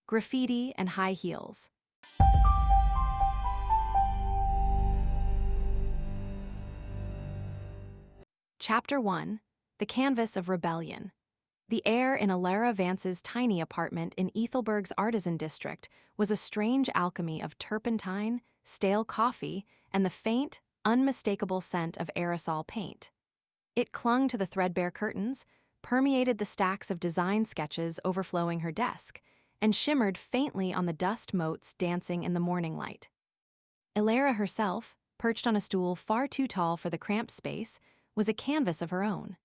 Graffiti and high heels. Chapter 1. The Canvas of Rebellion. The air in Elara Vance's tiny apartment in Ethelberg's artisan district was a strange alchemy of turpentine, stale coffee, and the faint, unmistakable scent of aerosol paint. It clung to the threadbare curtains, permeated the stacks of design sketches overflowing her desk, and shimmered faintly on the dust motes dancing in the morning light. Elara herself, perched on a stool far too tall for the cramped space, was a canvas of her own.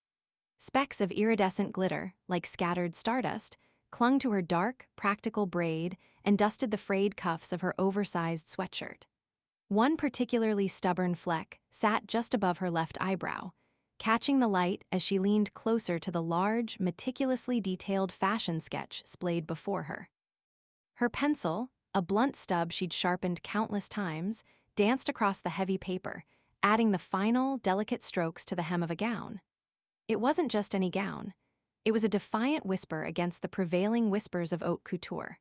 Specks of iridescent glitter, like scattered stardust, clung to her dark, practical braid and dusted the frayed cuffs of her oversized sweatshirt. One particularly stubborn fleck sat just above her left eyebrow, catching the light as she leaned closer to the large, meticulously detailed fashion sketch splayed before her. Her pencil, a blunt stub she'd sharpened countless times, danced across the heavy paper, adding the final, delicate strokes to the hem of a gown. It wasn't just any gown. It was a defiant whisper against the prevailing whispers of haute couture.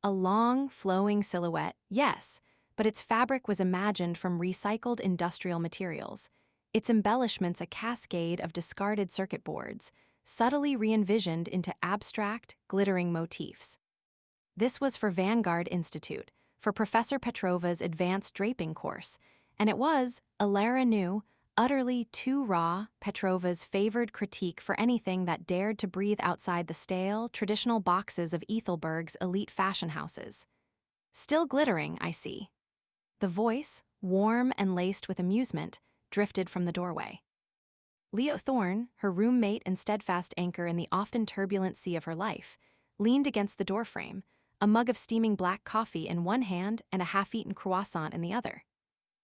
A long, flowing silhouette, yes, but its fabric was imagined from recycled industrial materials, its embellishments a cascade of discarded circuit boards, subtly re-envisioned into abstract, glittering motifs. This was for Vanguard Institute, for Professor Petrova's advanced draping course, and it was, Elara knew, utterly too raw, Petrova's favored critique for anything that dared to breathe outside the stale, traditional boxes of Ethelberg's elite fashion houses. Still glittering, I see. The voice, warm and laced with amusement, drifted from the doorway. Leo Thorne, her roommate and steadfast anchor in the often turbulent sea of her life, leaned against the doorframe, a mug of steaming black coffee in one hand and a half-eaten croissant in the other.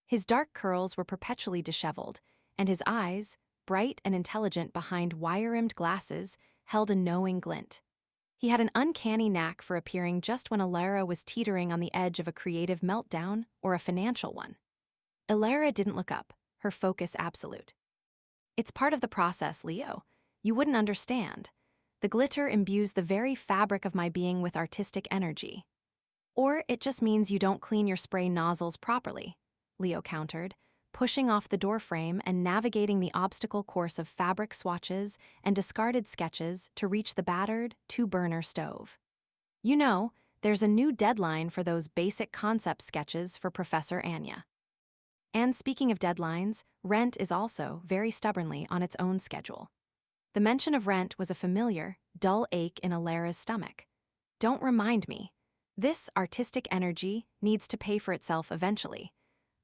His dark curls were perpetually disheveled, and his eyes, bright and intelligent behind wire-rimmed glasses, held a knowing glint. He had an uncanny knack for appearing just when Elara was teetering on the edge of a creative meltdown or a financial one. Elara didn't look up, her focus absolute. "It's part of the process, Leo. You wouldn't understand. The glitter imbues the very fabric of my being with artistic energy. Or it just means you don't clean your spray nozzles properly," Leo countered, pushing off the doorframe and navigating the obstacle course of fabric swatches and discarded sketches to reach the battered, two-burner stove. "You know, there's a new deadline for those basic concept sketches for Professor Anya. And speaking of deadlines, rent is also, very stubbornly, on its own schedule." The mention of rent was a familiar, dull ache in Elara's stomach. "Don't remind me. This artistic energy needs to pay for itself eventually.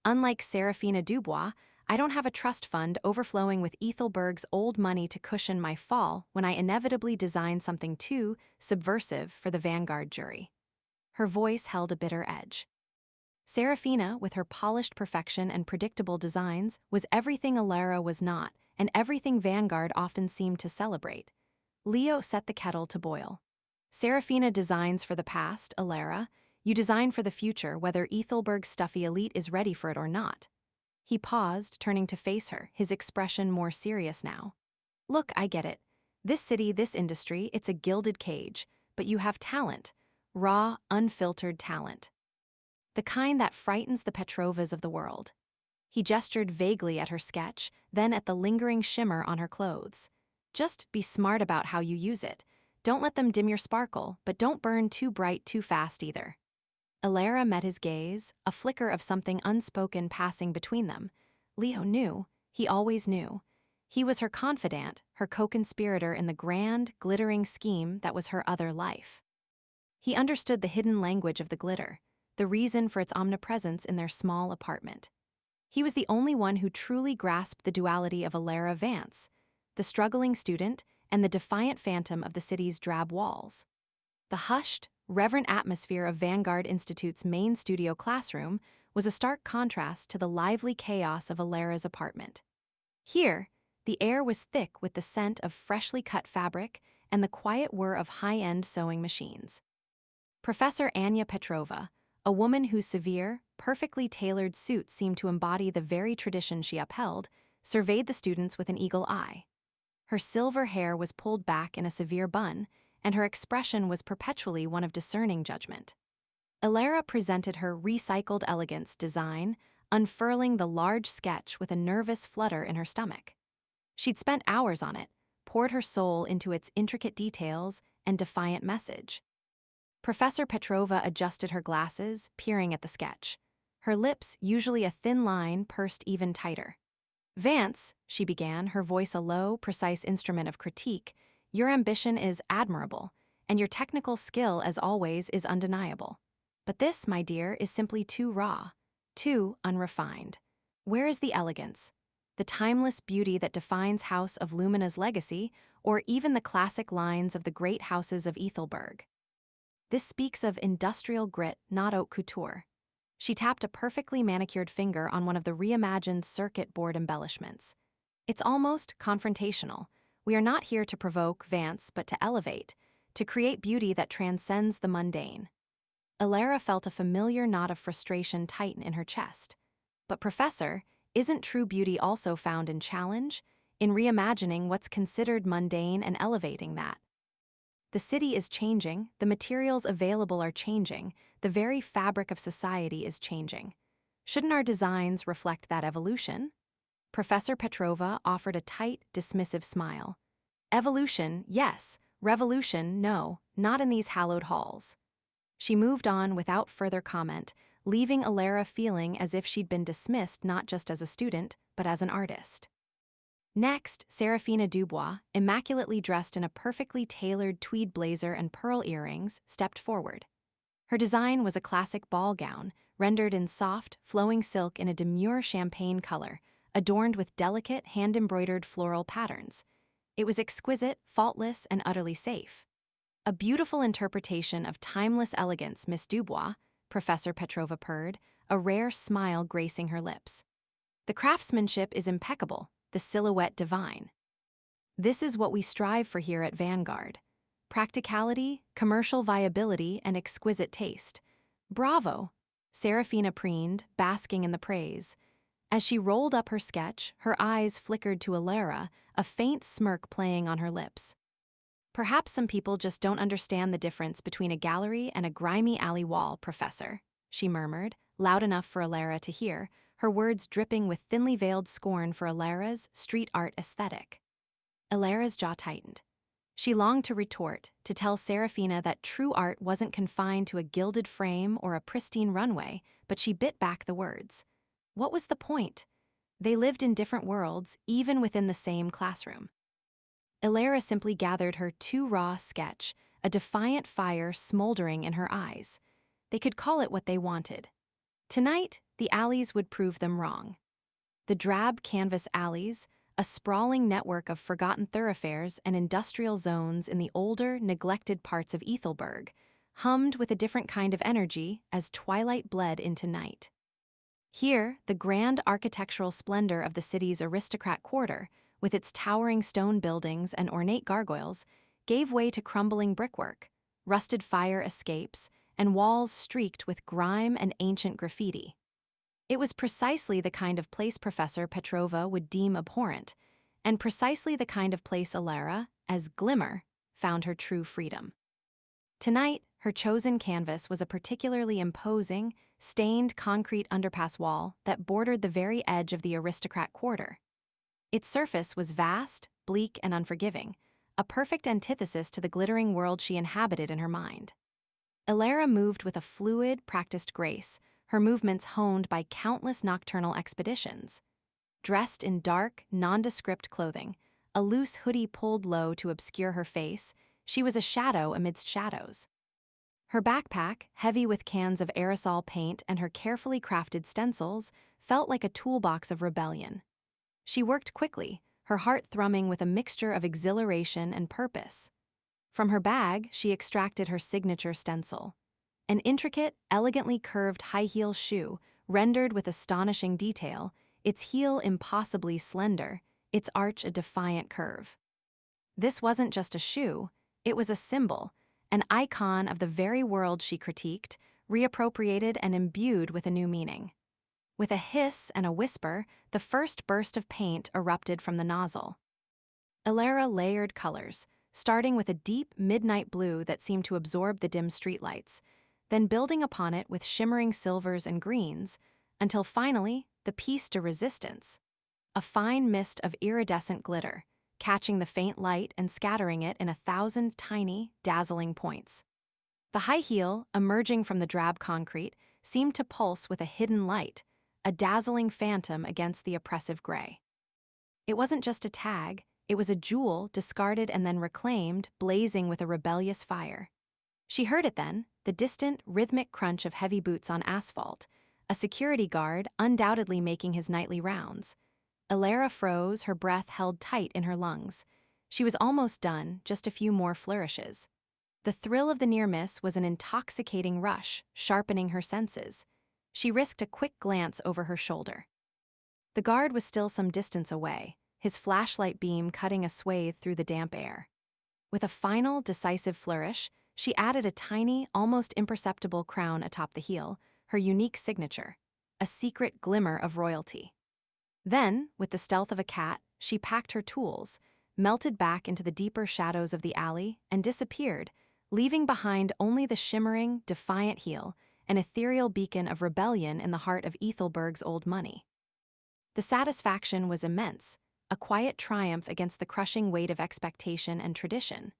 Unlike Serafina Dubois, I don't have a trust fund overflowing with Ethelberg's old money to cushion my fall when I inevitably design something too subversive for the Vanguard jury." Her voice held a bitter edge. Serafina, with her polished perfection and predictable designs, was everything Elara was not, and everything Vanguard often seemed to celebrate. Leo set the kettle to boil. "Serafina designs for the past, Elara. You design for the future, whether Ethelberg's stuffy elite is ready for it or not." He paused, turning to face her, his expression more serious now. "Look, I get it. This city, this industry, it's a gilded cage, but you have talent. Raw, unfiltered talent. The kind that frightens the Petrovas of the world." He gestured vaguely at her sketch, then at the lingering shimmer on her clothes. "Just be smart about how you use it. Don't let them dim your sparkle, but don't burn too bright too fast either." Elara met his gaze, a flicker of something unspoken passing between them. Leo knew. He always knew. He was her confidant, her co-conspirator in the grand, glittering scheme that was her other life. He understood the hidden language of the glitter, the reason for its omnipresence in their small apartment. He was the only one who truly grasped the duality of Elara Vance, the struggling student and the defiant phantom of the city's drab walls. The hushed, reverent atmosphere of Vanguard Institute's main studio classroom was a stark contrast to the lively chaos of Elara's apartment. Here, the air was thick with the scent of freshly cut fabric and the quiet whir of high-end sewing machines. Professor Anya Petrova, a woman whose severe, perfectly tailored suit seemed to embody the very tradition she upheld, surveyed the students with an eagle eye. Her silver hair was pulled back in a severe bun, and her expression was perpetually one of discerning judgment. Elara presented her recycled elegance design, unfurling the large sketch with a nervous flutter in her stomach. She'd spent hours on it, poured her soul into its intricate details and defiant message. Professor Petrova adjusted her glasses, peering at the sketch. Her lips, usually a thin line, pursed even tighter. "Vance," she began, her voice a low, precise instrument of critique, "your ambition is admirable, and your technical skill, as always, is undeniable. But this, my dear, is simply too raw, too unrefined. Where is the elegance, the timeless beauty that defines House of Lumina's legacy, or even the classic lines of the great houses of Ethelberg? This speaks of industrial grit, not haute couture." She tapped a perfectly manicured finger on one of the reimagined circuit board embellishments. "It's almost confrontational. We are not here to provoke, Vance, but to elevate, to create beauty that transcends the mundane." Elara felt a familiar knot of frustration tighten in her chest. "But Professor, isn't true beauty also found in challenge, in reimagining what's considered mundane and elevating that? The city is changing, the materials available are changing, the very fabric of society is changing. Shouldn't our designs reflect that evolution?" Professor Petrova offered a tight, dismissive smile. "Evolution, yes. Revolution, no, not in these hallowed halls." She moved on without further comment, leaving Elara feeling as if she'd been dismissed not just as a student, but as an artist. Next, Serafina Dubois, immaculately dressed in a perfectly tailored tweed blazer and pearl earrings, stepped forward. Her design was a classic ball gown, rendered in soft, flowing silk in a demure champagne color, adorned with delicate, hand-embroidered floral patterns. It was exquisite, faultless, and utterly safe. "A beautiful interpretation of timeless elegance, Miss Dubois," Professor Petrova purred, a rare smile gracing her lips. "The craftsmanship is impeccable, the silhouette divine. This is what we strive for here at Vanguard. Practicality, commercial viability, and exquisite taste. Bravo!" Serafina preened, basking in the praise. As she rolled up her sketch, her eyes flickered to Elara, a faint smirk playing on her lips. "Perhaps some people just don't understand the difference between a gallery and a grimy alley wall, Professor," she murmured, loud enough for Elara to hear, her words dripping with thinly veiled scorn for Elara's street art aesthetic. Elara's jaw tightened. She longed to retort, to tell Serafina that true art wasn't confined to a gilded frame or a pristine runway, but she bit back the words. What was the point? They lived in different worlds, even within the same classroom. Elara simply gathered her too raw sketch, a defiant fire smoldering in her eyes. They could call it what they wanted. Tonight, the alleys would prove them wrong. The drab canvas alleys, a sprawling network of forgotten thoroughfares and industrial zones in the older, neglected parts of Ethelberg, hummed with a different kind of energy as twilight bled into night. Here, the grand architectural splendor of the city's aristocrat quarter, with its towering stone buildings and ornate gargoyles, gave way to crumbling brickwork, rusted fire escapes, and walls streaked with grime and ancient graffiti. It was precisely the kind of place Professor Petrova would deem abhorrent, and precisely the kind of place Elara, as Glimmer, found her true freedom. Tonight, her chosen canvas was a particularly imposing, stained concrete underpass wall that bordered the very edge of the aristocrat quarter. Its surface was vast, bleak, and unforgiving, a perfect antithesis to the glittering world she inhabited in her mind. Elara moved with a fluid, practiced grace, her movements honed by countless nocturnal expeditions. Dressed in dark, nondescript clothing, a loose hoodie pulled low to obscure her face, she was a shadow amidst shadows. Her backpack, heavy with cans of aerosol paint and her carefully crafted stencils, felt like a toolbox of rebellion. She worked quickly, her heart thrumming with a mixture of exhilaration and purpose. From her bag, she extracted her signature stencil. An intricate, elegantly curved high-heel shoe, rendered with astonishing detail, its heel impossibly slender, its arch a defiant curve. This wasn't just a shoe, it was a symbol, an icon of the very world she critiqued, reappropriated and imbued with a new meaning. With a hiss and a whisper, the first burst of paint erupted from the nozzle. Elara layered colors, starting with a deep midnight blue that seemed to absorb the dim streetlights, then building upon it with shimmering silvers and greens, until finally the piece de resistance, a fine mist of iridescent glitter, catching the faint light and scattering it in 1,000 tiny, dazzling points. The high heel, emerging from the drab concrete, seemed to pulse with a hidden light, a dazzling phantom against the oppressive gray. It wasn't just a tag, it was a jewel discarded and then reclaimed, blazing with a rebellious fire. She heard it then, the distant, rhythmic crunch of heavy boots on asphalt, a security guard undoubtedly making his nightly rounds. Elara froze, her breath held tight in her lungs. She was almost done, just a few more flourishes. The thrill of the near miss was an intoxicating rush, sharpening her senses. She risked a quick glance over her shoulder. The guard was still some distance away, his flashlight beam cutting a swathe through the damp air. With a final, decisive flourish, she added a tiny, almost imperceptible crown atop the heel, her unique signature, a secret glimmer of royalty. Then, with the stealth of a cat, she packed her tools, melted back into the deeper shadows of the alley, and disappeared, leaving behind only the shimmering, defiant heel, an ethereal beacon of rebellion in the heart of Ethelberg's old money. The satisfaction was immense, a quiet triumph against the crushing weight of expectation and tradition.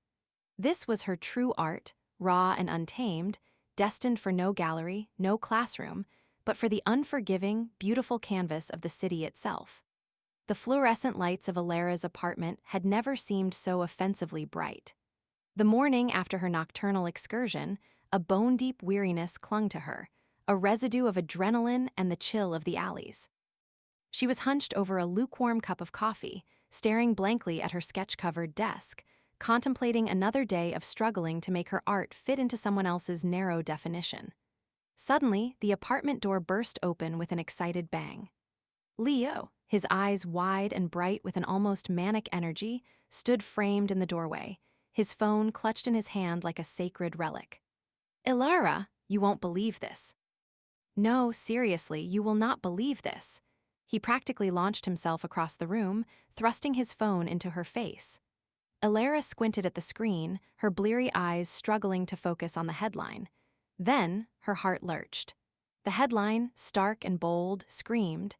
This was her true art, raw and untamed, destined for no gallery, no classroom, but for the unforgiving, beautiful canvas of the city itself. The fluorescent lights of Elara's apartment had never seemed so offensively bright. The morning after her nocturnal excursion, a bone-deep weariness clung to her, a residue of adrenaline and the chill of the alleys. She was hunched over a lukewarm cup of coffee, staring blankly at her sketch-covered desk, contemplating another day of struggling to make her art fit into someone else's narrow definition. Suddenly, the apartment door burst open with an excited bang. Leo, his eyes wide and bright with an almost manic energy, stood framed in the doorway, his phone clutched in his hand like a sacred relic. "Elara, you won't believe this." "No, seriously, you will not believe this." He practically launched himself across the room, thrusting his phone into her face. Elara squinted at the screen, her bleary eyes struggling to focus on the headline. Then, her heart lurched. The headline, stark and bold, screamed,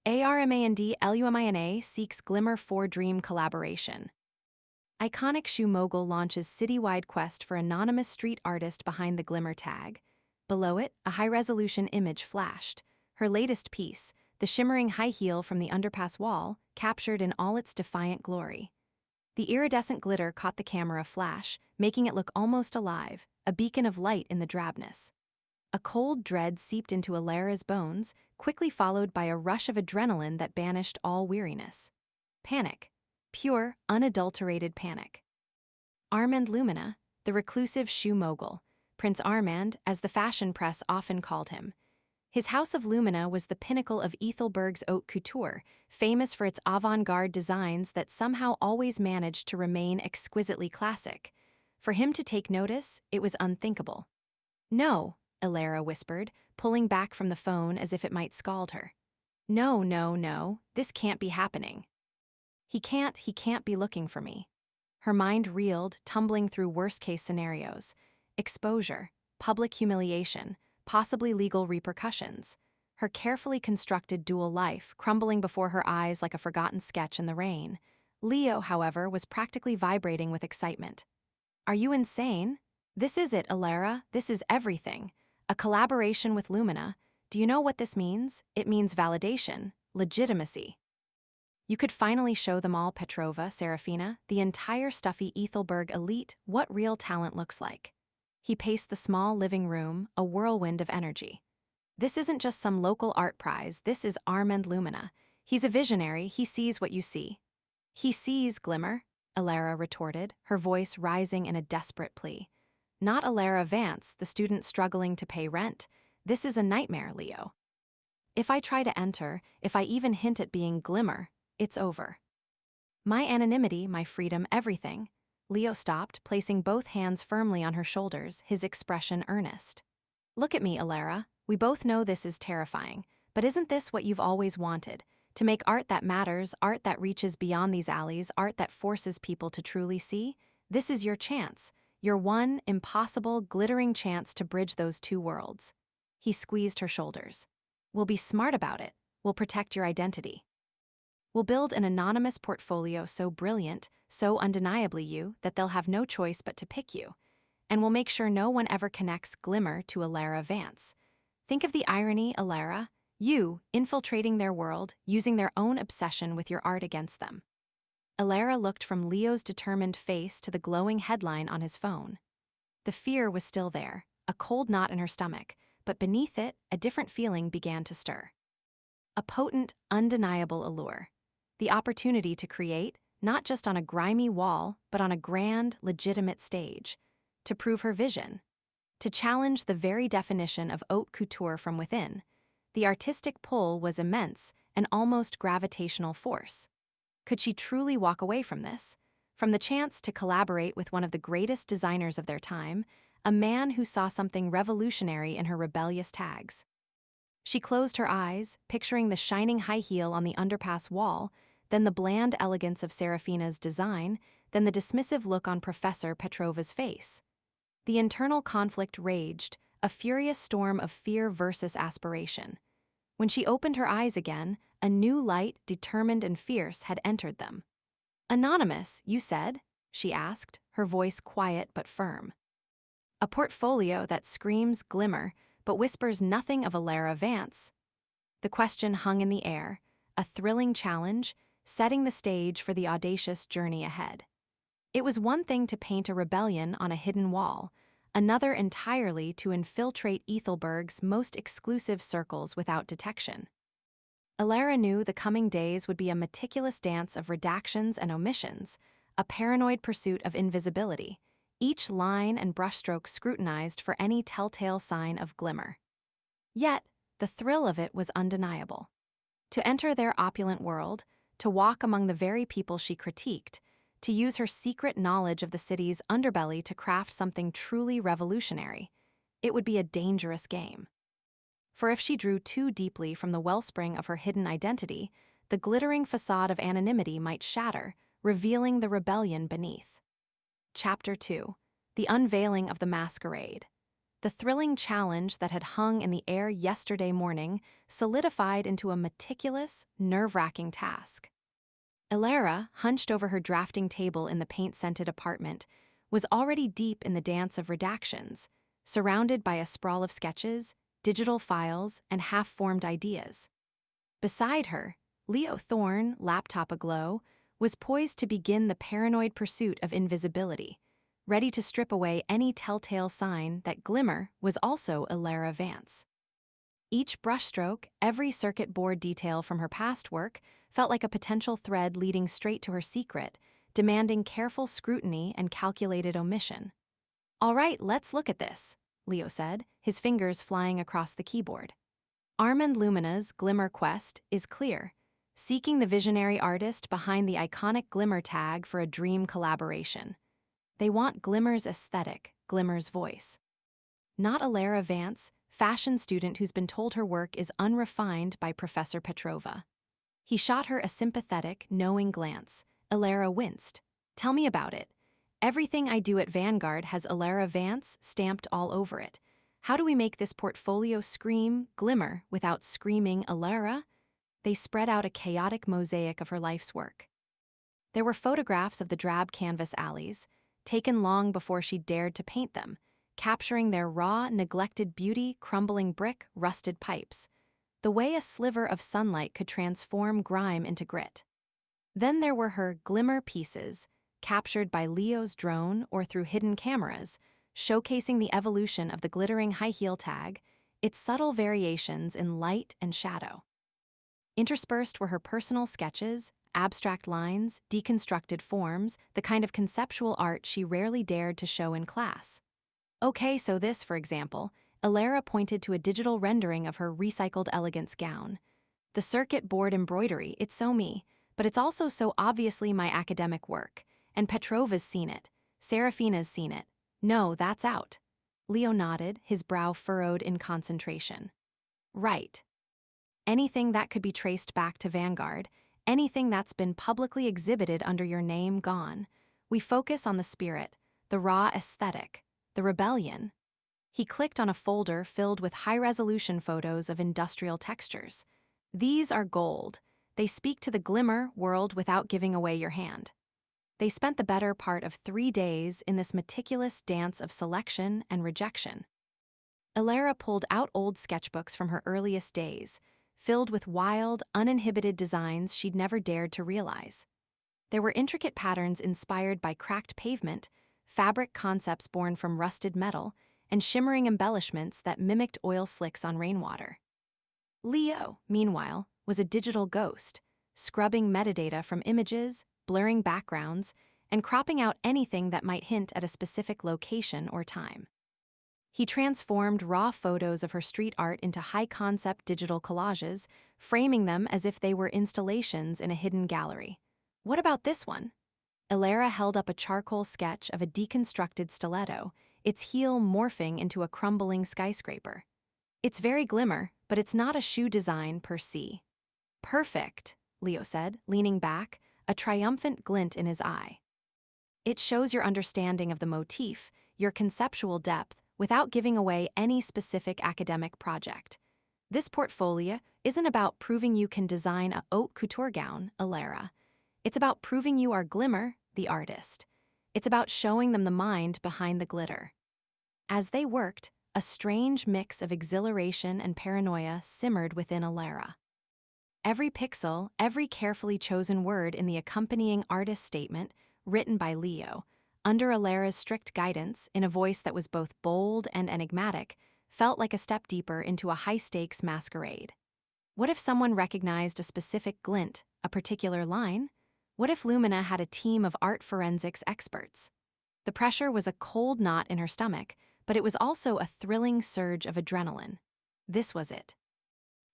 "Armand Lumina seeks Glimmer 4 Dream collaboration." Iconic shoe mogul launches citywide quest for anonymous street artist behind the Glimmer Tag. Below it, a high-resolution image flashed. Her latest piece, the shimmering high heel from the underpass wall, captured in all its defiant glory. The iridescent glitter caught the camera flash, making it look almost alive, a beacon of light in the drabness. A cold dread seeped into Elara's bones, quickly followed by a rush of adrenaline that banished all weariness. Panic. Pure, unadulterated panic. Armand Lumina, the reclusive shoe mogul, Prince Armand, as the fashion press often called him. His house of Lumina was the pinnacle of Ethelberg's haute couture, famous for its avant-garde designs that somehow always managed to remain exquisitely classic. For him to take notice, it was unthinkable. "No," Elara whispered, pulling back from the phone as if it might scald her. "No, no, no, this can't be happening. He can't be looking for me." Her mind reeled, tumbling through worst-case scenarios. Exposure, public humiliation, possibly legal repercussions. Her carefully constructed dual life crumbling before her eyes like a forgotten sketch in the rain. Leo, however, was practically vibrating with excitement. "Are you insane? This is it, Elara. This is everything. A collaboration with Lumina. Do you know what this means? It means validation, legitimacy. You could finally show them all, Petrova, Serafina, the entire stuffy Ethelberg elite, what real talent looks like." He paced the small living room, a whirlwind of energy. "This isn't just some local art prize, this is Armand Lumina. He's a visionary, he sees what you see." "He sees, Glimmer," Elara retorted, her voice rising in a desperate plea. "Not Elara Vance, the student struggling to pay rent. This is a nightmare, Leo. If I try to enter, if I even hint at being Glimmer, it's over. My anonymity, my freedom, everything." Leo stopped, placing both hands firmly on her shoulders, his expression earnest. "Look at me, Elara. We both know this is terrifying, but isn't this what you've always wanted? To make art that matters, art that reaches beyond these alleys, art that forces people to truly see? This is your chance, your one impossible, glittering chance to bridge those two worlds. He squeezed her shoulders. We'll be smart about it. We'll protect your identity. We'll build an anonymous portfolio so brilliant, so undeniably you, that they'll have no choice but to pick you. And we'll make sure no one ever connects Glimmer to Elara Vance. Think of the irony, Elara. You, infiltrating their world, using their own obsession with your art against them. Elara looked from Leo's determined face to the glowing headline on his phone. The fear was still there, a cold knot in her stomach, but beneath it, a different feeling began to stir. A potent, undeniable allure. The opportunity to create, not just on a grimy wall, but on a grand, legitimate stage. To prove her vision. To challenge the very definition of haute couture from within. The artistic pull was immense, an almost gravitational force. Could she truly walk away from this? From the chance to collaborate with one of the greatest designers of their time, a man who saw something revolutionary in her rebellious tags. She closed her eyes, picturing the shining high heel on the underpass wall, then the bland elegance of Serafina's design, then the dismissive look on Professor Petrova's face. The internal conflict raged, a furious storm of fear versus aspiration. When she opened her eyes again, a new light, determined and fierce, had entered them. "Anonymous, you said?" she asked, her voice quiet but firm. "A portfolio that screams Glimmer, but whispers nothing of Elara Vance." The question hung in the air, a thrilling challenge, setting the stage for the audacious journey ahead. It was one thing to paint a rebellion on a hidden wall, another entirely to infiltrate Ethelberg's most exclusive circles without detection. Elara knew the coming days would be a meticulous dance of redactions and omissions, a paranoid pursuit of invisibility, each line and brushstroke scrutinized for any telltale sign of glimmer. Yet, the thrill of it was undeniable. To enter their opulent world, to walk among the very people she critiqued, to use her secret knowledge of the city's underbelly to craft something truly revolutionary, it would be a dangerous game. For if she drew too deeply from the wellspring of her hidden identity, the glittering facade of anonymity might shatter, revealing the rebellion beneath. Chapter 2. The Unveiling of the Masquerade. The thrilling challenge that had hung in the air yesterday morning solidified into a meticulous, nerve-wracking task. Elara, hunched over her drafting table in the paint-scented apartment, was already deep in the dance of redactions, surrounded by a sprawl of sketches, digital files, and half-formed ideas. Beside her, Leo Thorne, laptop aglow, was poised to begin the paranoid pursuit of invisibility, ready to strip away any telltale sign that Glimmer was also Elara Vance. Each brushstroke, every circuit board detail from her past work, felt like a potential thread leading straight to her secret, demanding careful scrutiny and calculated omission. "All right, let's look at this," Leo said, his fingers flying across the keyboard. Armand Lumina's Glimmer quest is clear, seeking the visionary artist behind the iconic Glimmer Tag for a dream collaboration. They want Glimmer's aesthetic, Glimmer's voice. Not Elara Vance, fashion student who's been told her work is unrefined by Professor Petrova. He shot her a sympathetic, knowing glance. Elara winced. "Tell me about it. Everything I do at Vanguard has Elara Vance stamped all over it. How do we make this portfolio scream Glimmer without screaming Elara?" They spread out a chaotic mosaic of her life's work. There were photographs of the drab canvas alleys, taken long before she dared to paint them, capturing their raw, neglected beauty, crumbling brick, rusted pipes. The way a sliver of sunlight could transform grime into grit. Then there were her Glimmer pieces, captured by Leo's drone or through hidden cameras, showcasing the evolution of the glittering high heel tag, its subtle variations in light and shadow. Interspersed were her personal sketches, abstract lines, deconstructed forms, the kind of conceptual art she rarely dared to show in class. Okay, so this, for example, Elara pointed to a digital rendering of her recycled elegance gown. "The circuit board embroidery, it's so me, but it's also so obviously my academic work. And Petrova's seen it. Serafina's seen it. No, that's out." Leo nodded, his brow furrowed in concentration. "Right. Anything that could be traced back to Vanguard, anything that's been publicly exhibited under your name gone. We focus on the spirit, the raw aesthetic, the rebellion. He clicked on a folder filled with high-resolution photos of industrial textures. These are gold. They speak to the glimmer world without giving away your hand. They spent the better part of 3 days in this meticulous dance of selection and rejection. Elara pulled out old sketchbooks from her earliest days, filled with wild, uninhibited designs she'd never dared to realize. There were intricate patterns inspired by cracked pavement, fabric concepts born from rusted metal, and shimmering embellishments that mimicked oil slicks on rainwater. Leo, meanwhile, was a digital ghost, scrubbing metadata from images, blurring backgrounds, and cropping out anything that might hint at a specific location or time. He transformed raw photos of her street art into high-concept digital collages, framing them as if they were installations in a hidden gallery. What about this one? Elara held up a charcoal sketch of a deconstructed stiletto, its heel morphing into a crumbling skyscraper. It's very Glimmer, but it's not a shoe design per se. Perfect, Leo said, leaning back, a triumphant glint in his eye. It shows your understanding of the motif, your conceptual depth, without giving away any specific academic project. This portfolio isn't about proving you can design a haute couture gown, Elara. It's about proving you are Glimmer, the artist. It's about showing them the mind behind the glitter. As they worked, a strange mix of exhilaration and paranoia simmered within Elara. Every pixel, every carefully chosen word in the accompanying artist statement, written by Leo, under Elara's strict guidance in a voice that was both bold and enigmatic, felt like a step deeper into a high-stakes masquerade. What if someone recognized a specific glint, a particular line? What if Lumina had a team of art forensics experts? The pressure was a cold knot in her stomach, but it was also a thrilling surge of adrenaline. This was it.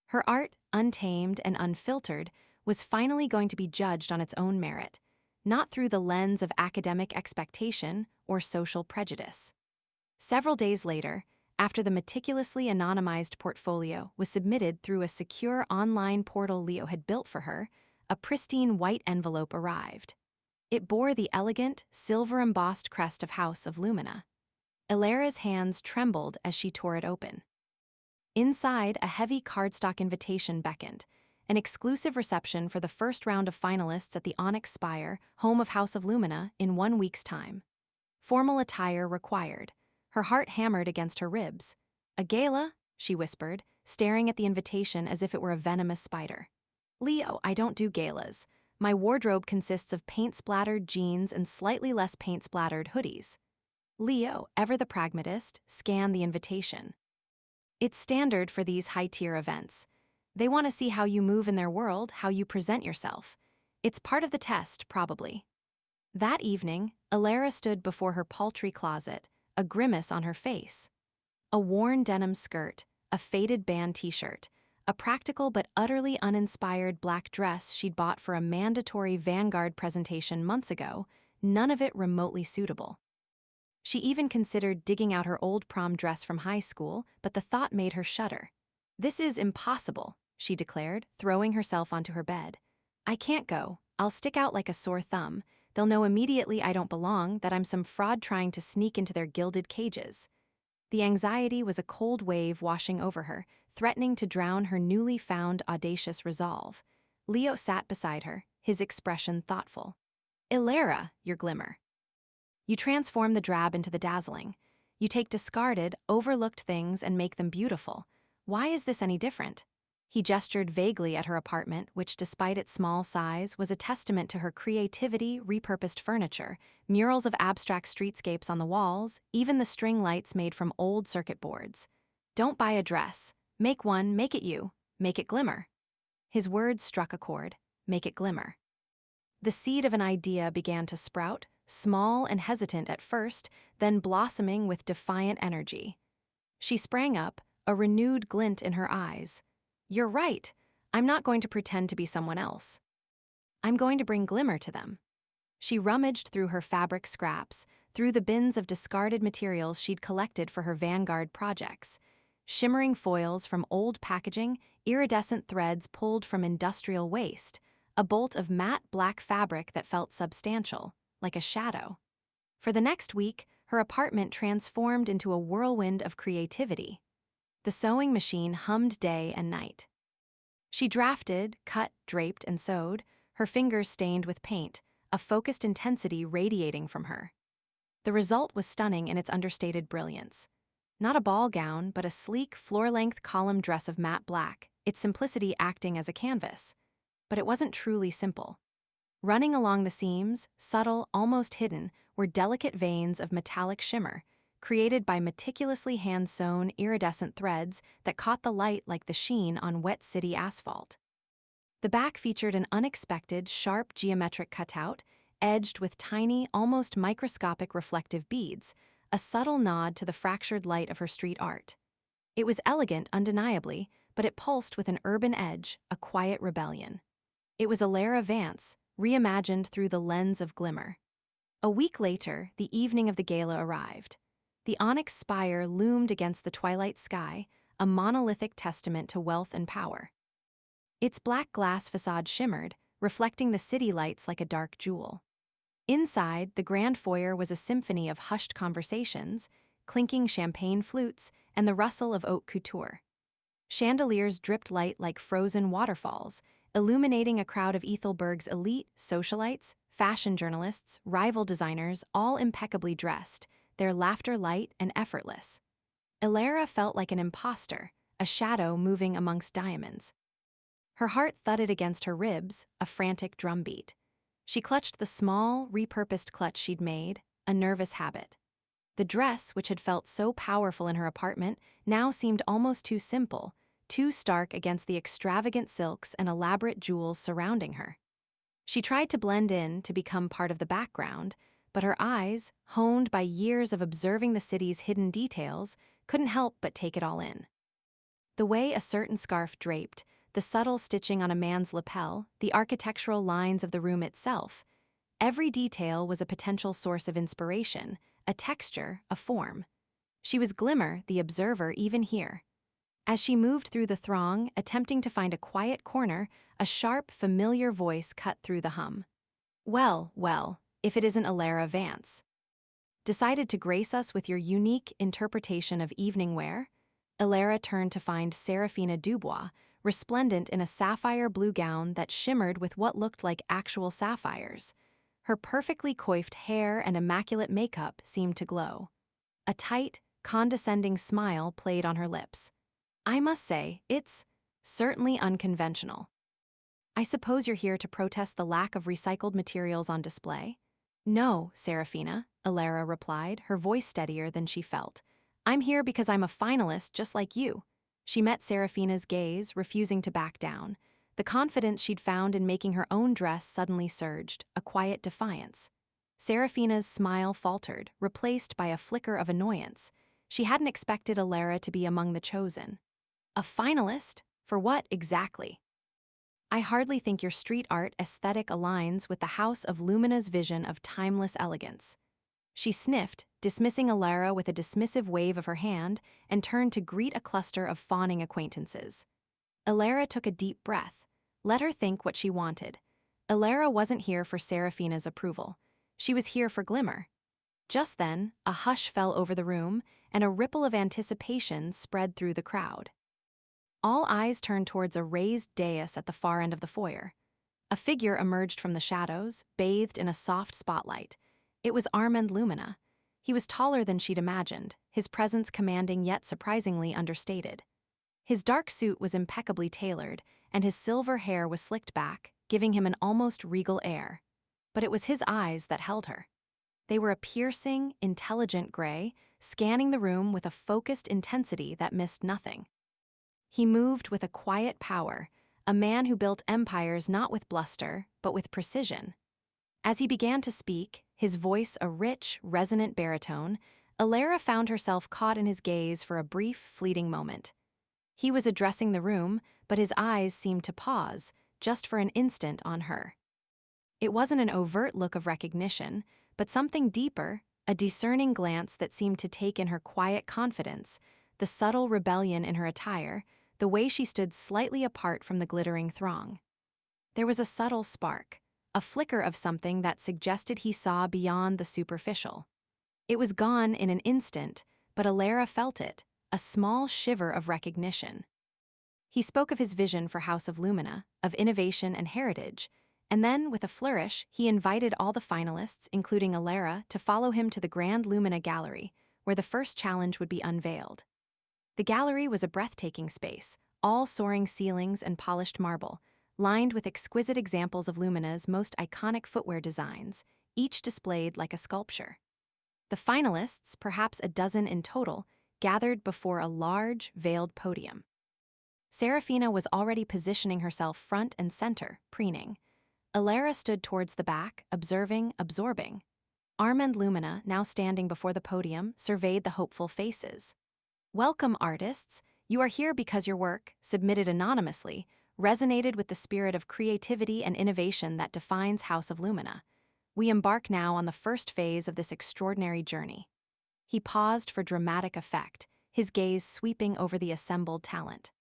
Her art, untamed and unfiltered, was finally going to be judged on its own merit, not through the lens of academic expectation or social prejudice. Several days later, after the meticulously anonymized portfolio was submitted through a secure online portal Leo had built for her, a pristine white envelope arrived. It bore the elegant, silver-embossed crest of House of Lumina. Elara's hands trembled as she tore it open. Inside, a heavy cardstock invitation beckoned, an exclusive reception for the first round of finalists at the Onyx Spire, home of House of Lumina, in 1 week's time. Formal attire required. Her heart hammered against her ribs. "A gala?" she whispered, staring at the invitation as if it were a venomous spider. "Leo, I don't do galas. My wardrobe consists of paint-splattered jeans and slightly less paint-splattered hoodies." Leo, ever the pragmatist, scanned the invitation. "It's standard for these high-tier events. They want to see how you move in their world, how you present yourself. It's part of the test, probably." That evening, Elara stood before her paltry closet, a grimace on her face. A worn denim skirt, a faded band t-shirt, a practical but utterly uninspired black dress she'd bought for a mandatory Vanguard presentation months ago, none of it remotely suitable. She even considered digging out her old prom dress from high school, but the thought made her shudder. "This is impossible," she declared, throwing herself onto her bed. "I can't go. I'll stick out like a sore thumb. They'll know immediately I don't belong, that I'm some fraud trying to sneak into their gilded cages." The anxiety was a cold wave washing over her, threatening to drown her newly found audacious resolve. Leo sat beside her, his expression thoughtful. "Elara, your Glimmer. You transform the drab into the dazzling. You take discarded, overlooked things and make them beautiful. Why is this any different?" He gestured vaguely at her apartment, which, despite its small size, was a testament to her creativity, repurposed furniture, murals of abstract streetscapes on the walls, even the string lights made from old circuit boards. "Don't buy a dress. Make one, make it you. Make it Glimmer." His words struck a chord. Make it Glimmer. The seed of an idea began to sprout, small and hesitant at first, then blossoming with defiant energy. She sprang up, a renewed glint in her eyes. "You're right. I'm not going to pretend to be someone else. I'm going to bring Glimmer to them." She rummaged through her fabric scraps, through the bins of discarded materials she'd collected for her Vanguard projects. Shimmering foils from old packaging, iridescent threads pulled from industrial waste, a bolt of matte black fabric that felt substantial, like a shadow. For the next week, her apartment transformed into a whirlwind of creativity. The sewing machine hummed day and night. She drafted, cut, draped, and sewed, her fingers stained with paint, a focused intensity radiating from her. The result was stunning in its understated brilliance. Not a ball gown, but a sleek, floor-length column dress of matte black, its simplicity acting as a canvas. But it wasn't truly simple. Running along the seams, subtle, almost hidden, were delicate veins of metallic shimmer, created by meticulously hand-sewn, iridescent threads that caught the light like the sheen on wet city asphalt. The back featured an unexpected, sharp geometric cutout, edged with tiny, almost microscopic reflective beads, a subtle nod to the fractured light of her street art. It was elegant, undeniably, but it pulsed with an urban edge, a quiet rebellion. It was Elara Vance, reimagined through the lens of Glimmer. A week later, the evening of the gala arrived. The onyx spire loomed against the twilight sky, a monolithic testament to wealth and power. Its black glass facade shimmered, reflecting the city lights like a dark jewel. Inside, the grand foyer was a symphony of hushed conversations, clinking champagne flutes, and the rustle of haute couture. Chandeliers dripped light like frozen waterfalls, illuminating a crowd of Ethelberg's elite socialites, fashion journalists, rival designers, all impeccably dressed, their laughter light and effortless. Elara felt like an imposter, a shadow moving amongst diamonds. Her heart thudded against her ribs, a frantic drumbeat. She clutched the small, repurposed clutch she'd made, a nervous habit. The dress, which had felt so powerful in her apartment, now seemed almost too simple, too stark against the extravagant silks and elaborate jewels surrounding her. She tried to blend in, to become part of the background, but her eyes, honed by years of observing the city's hidden details, couldn't help but take it all in. The way a certain scarf draped, the subtle stitching on a man's lapel, the architectural lines of the room itself, every detail was a potential source of inspiration, a texture, a form. She was Glimmer, the observer, even here. As she moved through the throng, attempting to find a quiet corner, a sharp, familiar voice cut through the hum. Well, well, if it isn't Elara Vance. Decided to grace us with your unique interpretation of evening wear? Elara turned to find Seraphina Dubois, resplendent in a sapphire blue gown that shimmered with what looked like actual sapphires. Her perfectly coiffed hair and immaculate makeup seemed to glow. A tight, condescending smile played on her lips. I must say, it's certainly unconventional. I suppose you're here to protest the lack of recycled materials on display? No, Seraphina, Elara replied, her voice steadier than she felt. I'm here because I'm a finalist just like you. She met Seraphina's gaze, refusing to back down. The confidence she'd found in making her own dress suddenly surged, a quiet defiance. Seraphina's smile faltered, replaced by a flicker of annoyance. She hadn't expected Elara to be among the chosen. A finalist? For what exactly? I hardly think your street art aesthetic aligns with the House of Lumina's vision of timeless elegance. She sniffed, dismissing Elara with a dismissive wave of her hand, and turned to greet a cluster of fawning acquaintances. Elara took a deep breath. Let her think what she wanted. Elara wasn't here for Seraphina's approval. She was here for Glimmer. Just then, a hush fell over the room, and a ripple of anticipation spread through the crowd. All eyes turned towards a raised dais at the far end of the foyer. A figure emerged from the shadows, bathed in a soft spotlight. It was Armand Lumina. He was taller than she'd imagined, his presence commanding yet surprisingly understated. His dark suit was impeccably tailored, and his silver hair was slicked back, giving him an almost regal air. But it was his eyes that held her. They were a piercing, intelligent gray, scanning the room with a focused intensity that missed nothing. He moved with a quiet power, a man who built empires not with bluster, but with precision. As he began to speak, his voice a rich, resonant baritone, Elara found herself caught in his gaze for a brief, fleeting moment. He was addressing the room, but his eyes seemed to pause, just for an instant, on her. It wasn't an overt look of recognition, but something deeper, a discerning glance that seemed to take in her quiet confidence, the subtle rebellion in her attire, the way she stood slightly apart from the glittering throng. There was a subtle spark, a flicker of something that suggested he saw beyond the superficial. It was gone in an instant, but Elara felt it, a small shiver of recognition. He spoke of his vision for House of Lumina, of innovation and heritage, and then, with a flourish, he invited all the finalists, including Elara, to follow him to the Grand Lumina Gallery, where the first challenge would be unveiled. The gallery was a breathtaking space, all soaring ceilings and polished marble, lined with exquisite examples of Lumina's most iconic footwear designs, each displayed like a sculpture. The finalists, perhaps a dozen in total, gathered before a large, veiled podium. Serafina was already positioning herself front and center, preening. Elara stood towards the back, observing, absorbing. Armand Lumina, now standing before the podium, surveyed the hopeful faces. "Welcome, artists. You are here because your work, submitted anonymously, resonated with the spirit of creativity and innovation that defines House of Lumina. We embark now on the first phase of this extraordinary journey." He paused for dramatic effect, his gaze sweeping over the assembled talent.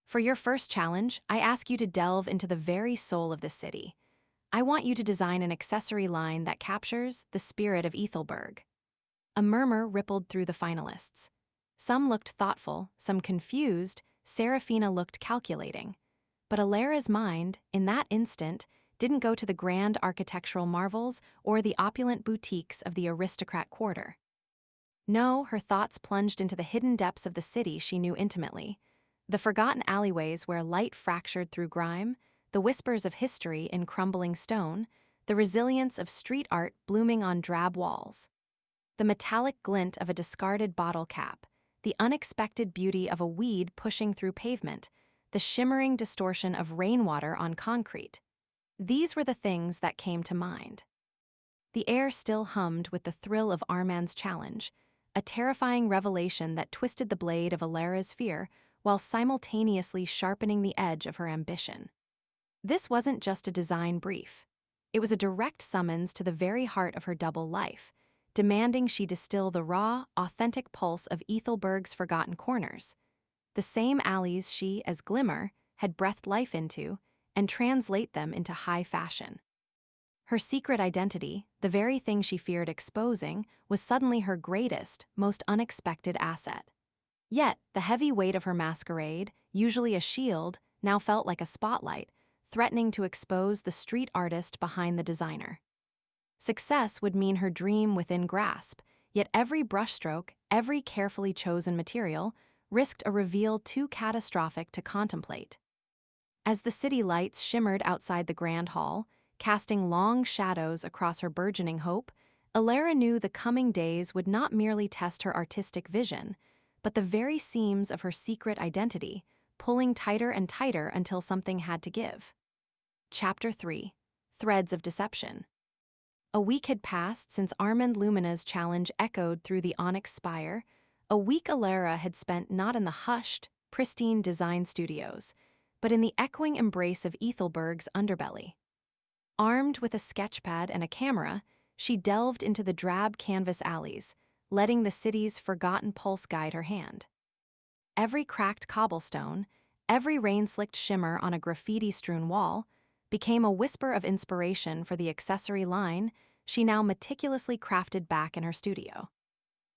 "For your first challenge, I ask you to delve into the very soul of the city. I want you to design an accessory line that captures the spirit of Ethelberg." A murmur rippled through the finalists. Some looked thoughtful, some confused, Serafina looked calculating. But Elara's mind, in that instant, didn't go to the grand architectural marvels or the opulent boutiques of the aristocrat quarter. No, her thoughts plunged into the hidden depths of the city she knew intimately. The forgotten alleyways where light fractured through grime, the whispers of history in crumbling stone, the resilience of street art blooming on drab walls. The metallic glint of a discarded bottle cap, the unexpected beauty of a weed pushing through pavement, the shimmering distortion of rainwater on concrete. These were the things that came to mind. The air still hummed with the thrill of Armand's challenge, a terrifying revelation that twisted the blade of Elara's fear while simultaneously sharpening the edge of her ambition. This wasn't just a design brief. It was a direct summons to the very heart of her double life, demanding she distill the raw, authentic pulse of Ethelberg's forgotten corners, the same alleys she, as Glimmer, had breathed life into, and translate them into high fashion. Her secret identity, the very thing she feared exposing, was suddenly her greatest, most unexpected asset. Yet, the heavy weight of her masquerade, usually a shield, now felt like a spotlight, threatening to expose the street artist behind the designer. Success would mean her dream within grasp, yet every brushstroke, every carefully chosen material, risked a reveal too catastrophic to contemplate. As the city lights shimmered outside the grand hall, casting long shadows across her burgeoning hope, Elara knew the coming days would not merely test her artistic vision, but the very seams of her secret identity, pulling tighter and tighter until something had to give. Chapter 3: Threads of Deception. A week had passed since Armand Lumina's challenge echoed through the onyx spire, a week Elara had spent not in the hushed, pristine design studios, but in the echoing embrace of Ethelberg's underbelly. Armed with a sketchpad and a camera, she delved into the drab canvas alleys, letting the city's forgotten pulse guide her hand. Every cracked cobblestone, every rain-slicked shimmer on a graffiti-strewn wall, became a whisper of inspiration for the accessory line she now meticulously crafted back in her studio.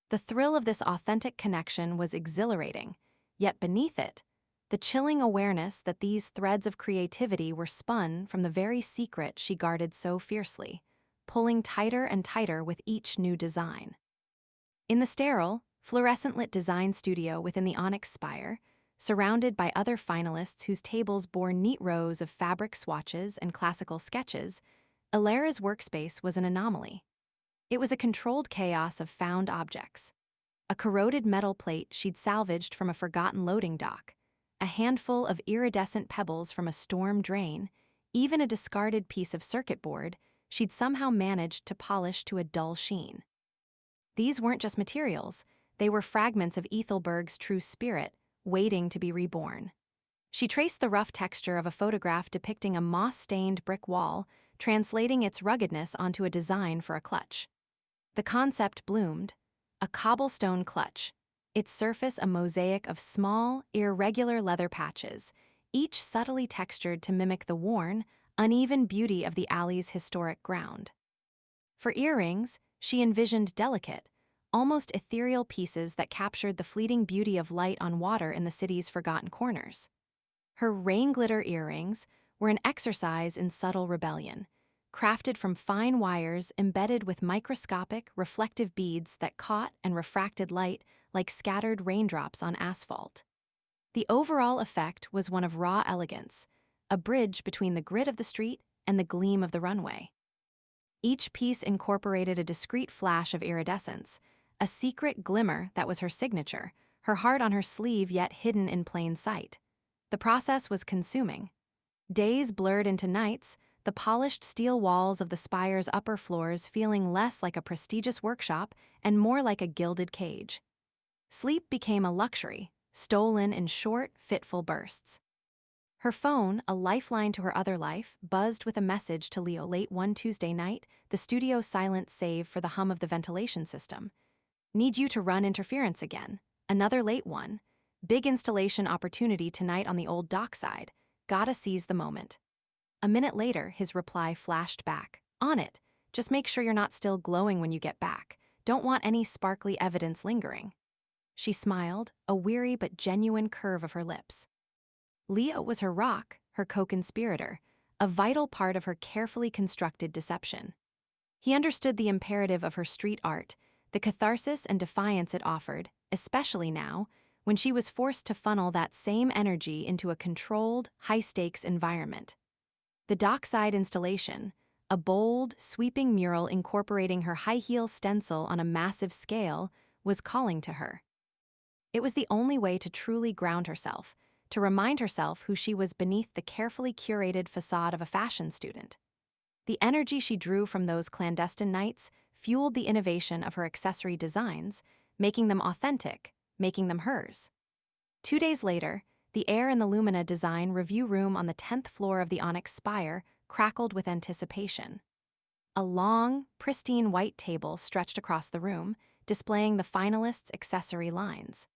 The thrill of this authentic connection was exhilarating, yet beneath it, the chilling awareness that these threads of creativity were spun from the very secret she guarded so fiercely, pulling tighter and tighter with each new design. In the sterile, fluorescent-lit design studio within the onyx spire, surrounded by other finalists whose tables bore neat rows of fabric swatches and classical sketches, Elara's workspace was an anomaly. It was a controlled chaos of found objects. A corroded metal plate she'd salvaged from a forgotten loading dock, a handful of iridescent pebbles from a storm drain, even a discarded piece of circuit board she'd somehow managed to polish to a dull sheen. These weren't just materials, they were fragments of Ethelberg's true spirit, waiting to be reborn. She traced the rough texture of a photograph depicting a moss-stained brick wall, translating its ruggedness onto a design for a clutch. The concept bloomed, a cobblestone clutch, its surface a mosaic of small, irregular leather patches, each subtly textured to mimic the worn, uneven beauty of the alley's historic ground. For earrings, she envisioned delicate, almost ethereal pieces that captured the fleeting beauty of light on water in the city's forgotten corners. Her rain glitter earrings were an exercise in subtle rebellion, crafted from fine wires embedded with microscopic, reflective beads that caught and refracted light like scattered raindrops on asphalt. The overall effect was one of raw elegance, a bridge between the grit of the street and the gleam of the runway. Each piece incorporated a discreet flash of iridescence, a secret glimmer that was her signature, her heart on her sleeve yet hidden in plain sight. The process was consuming. Days blurred into nights, the polished steel walls of the spire's upper floors feeling less like a prestigious workshop and more like a gilded cage. Sleep became a luxury, stolen in short, fitful bursts. Her phone, a lifeline to her other life, buzzed with a message to Leo late one Tuesday night, the studio silence save for the hum of the ventilation system. Need you to run interference again. Another late one. Big installation opportunity tonight on the old dockside. Gotta seize the moment. A minute later, his reply flashed back. On it. Just make sure you're not still glowing when you get back. Don't want any sparkly evidence lingering. She smiled, a weary but genuine curve of her lips. Leo was her rock, her co-conspirator, a vital part of her carefully constructed deception. He understood the imperative of her street art, the catharsis and defiance it offered, especially now, when she was forced to funnel that same energy into a controlled, high-stakes environment. The dockside installation, a bold, sweeping mural incorporating her high-heel stencil on a massive scale, was calling to her. It was the only way to truly ground herself, to remind herself who she was beneath the carefully curated facade of a fashion student. The energy she drew from those clandestine nights fueled the innovation of her accessory designs, making them authentic, making them hers. 2 days later, the Air in the Lumina design review room on the 10th floor of the Onyx Spire crackled with anticipation. A long, pristine white table stretched across the room, displaying the finalists' accessory lines.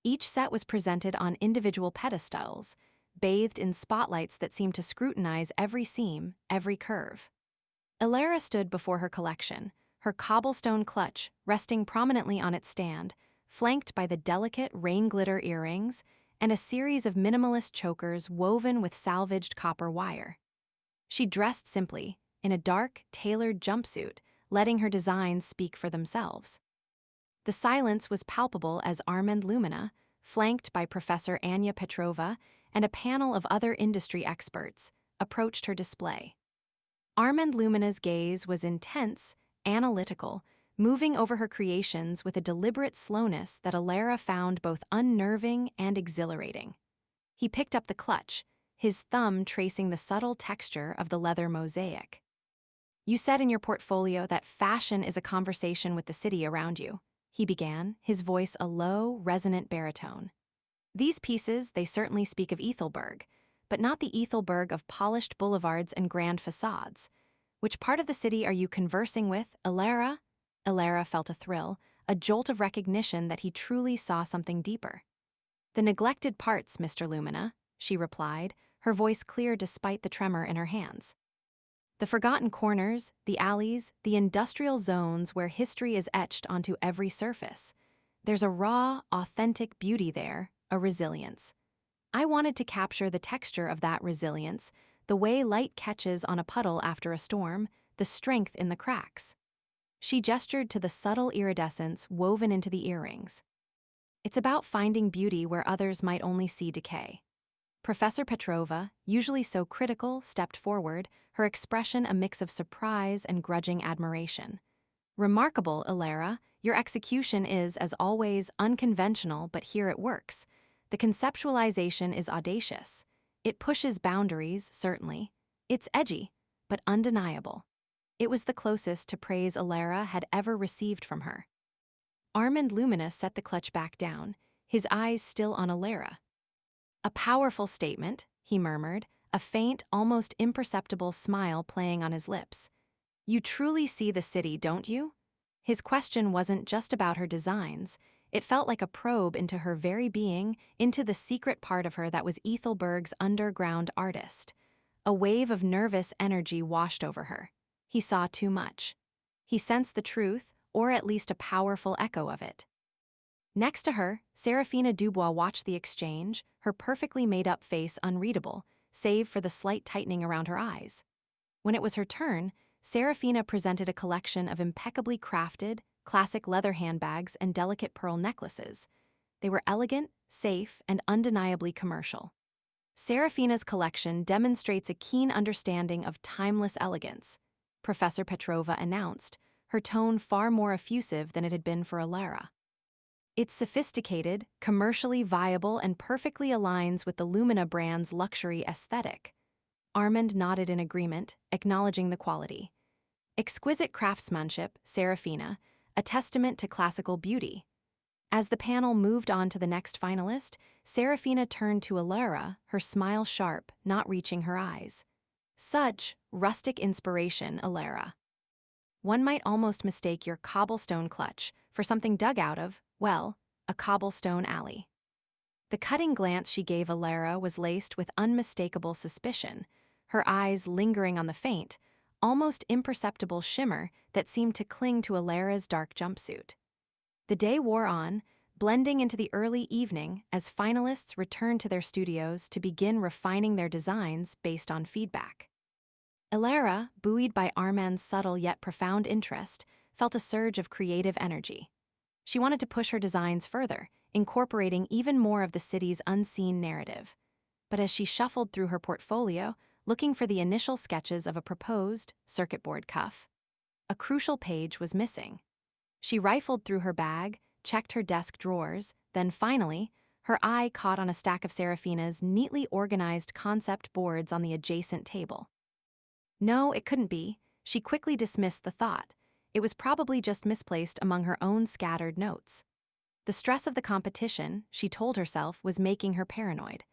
Each set was presented on individual pedestals, bathed in spotlights that seemed to scrutinize every seam, every curve. Elara stood before her collection, her cobblestone clutch resting prominently on its stand, flanked by the delicate rain glitter earrings and a series of minimalist chokers woven with salvaged copper wire. She dressed simply, in a dark, tailored jumpsuit, letting her designs speak for themselves. The silence was palpable as Armand Lumina, flanked by Professor Anya Petrova and a panel of other industry experts, approached her display. Armand Lumina's gaze was intense, analytical, moving over her creations with a deliberate slowness that Elara found both unnerving and exhilarating. He picked up the clutch, his thumb tracing the subtle texture of the leather mosaic. "You said in your portfolio that fashion is a conversation with the city around you," he began, his voice a low, resonant baritone. "These pieces, they certainly speak of Ethelberg, but not the Ethelberg of polished boulevards and grand facades. Which part of the city are you conversing with, Elara?" Elara felt a thrill, a jolt of recognition that he truly saw something deeper. "The neglected parts, Mr. Lumina," she replied, her voice clear despite the tremor in her hands. "The forgotten corners, the alleys, the industrial zones where history is etched onto every surface. There's a raw, authentic beauty there, a resilience. I wanted to capture the texture of that resilience, the way light catches on a puddle after a storm, the strength in the cracks." She gestured to the subtle iridescence woven into the earrings. "It's about finding beauty where others might only see decay." Professor Petrova, usually so critical, stepped forward, her expression a mix of surprise and grudging admiration. "Remarkable, Elara. Your execution is, as always, unconventional, but here it works. The conceptualization is audacious. It pushes boundaries, certainly. It's edgy, but undeniable." It was the closest to praise Elara had ever received from her. Armand Lumina set the clutch back down, his eyes still on Elara. "A powerful statement," he murmured, a faint, almost imperceptible smile playing on his lips. "You truly see the city, don't you?" His question wasn't just about her designs. It felt like a probe into her very being, into the secret part of her that was Ethelberg's underground artist. A wave of nervous energy washed over her. He saw too much. He sensed the truth, or at least a powerful echo of it. Next to her, Serafina Dubois watched the exchange, her perfectly made-up face unreadable, save for the slight tightening around her eyes. When it was her turn, Serafina presented a collection of impeccably crafted, classic leather handbags and delicate pearl necklaces. They were elegant, safe, and undeniably commercial. Serafina's collection demonstrates a keen understanding of timeless elegance, Professor Petrova announced, her tone far more effusive than it had been for Elara. It's sophisticated, commercially viable, and perfectly aligns with the Lumina brand's luxury aesthetic. Armand nodded in agreement, acknowledging the quality. Exquisite craftsmanship, Serafina, a testament to classical beauty. As the panel moved on to the next finalist, Serafina turned to Elara, her smile sharp, not reaching her eyes. Such rustic inspiration, Elara. One might almost mistake your cobblestone clutch for something dug out of, well, a cobblestone alley. The cutting glance she gave Elara was laced with unmistakable suspicion, her eyes lingering on the faint, almost imperceptible shimmer that seemed to cling to Elara's dark jumpsuit. The day wore on, blending into the early evening as finalists returned to their studios to begin refining their designs based on feedback. Elara, buoyed by Armand's subtle yet profound interest, felt a surge of creative energy. She wanted to push her designs further, incorporating even more of the city's unseen narrative. But as she shuffled through her portfolio, looking for the initial sketches of a proposed circuit board cuff, a crucial page was missing. She rifled through her bag, checked her desk drawers, then finally, her eye caught on a stack of Serafina's neatly organized concept boards on the adjacent table. No, it couldn't be. She quickly dismissed the thought. It was probably just misplaced among her own scattered notes. The stress of the competition, she told herself, was making her paranoid.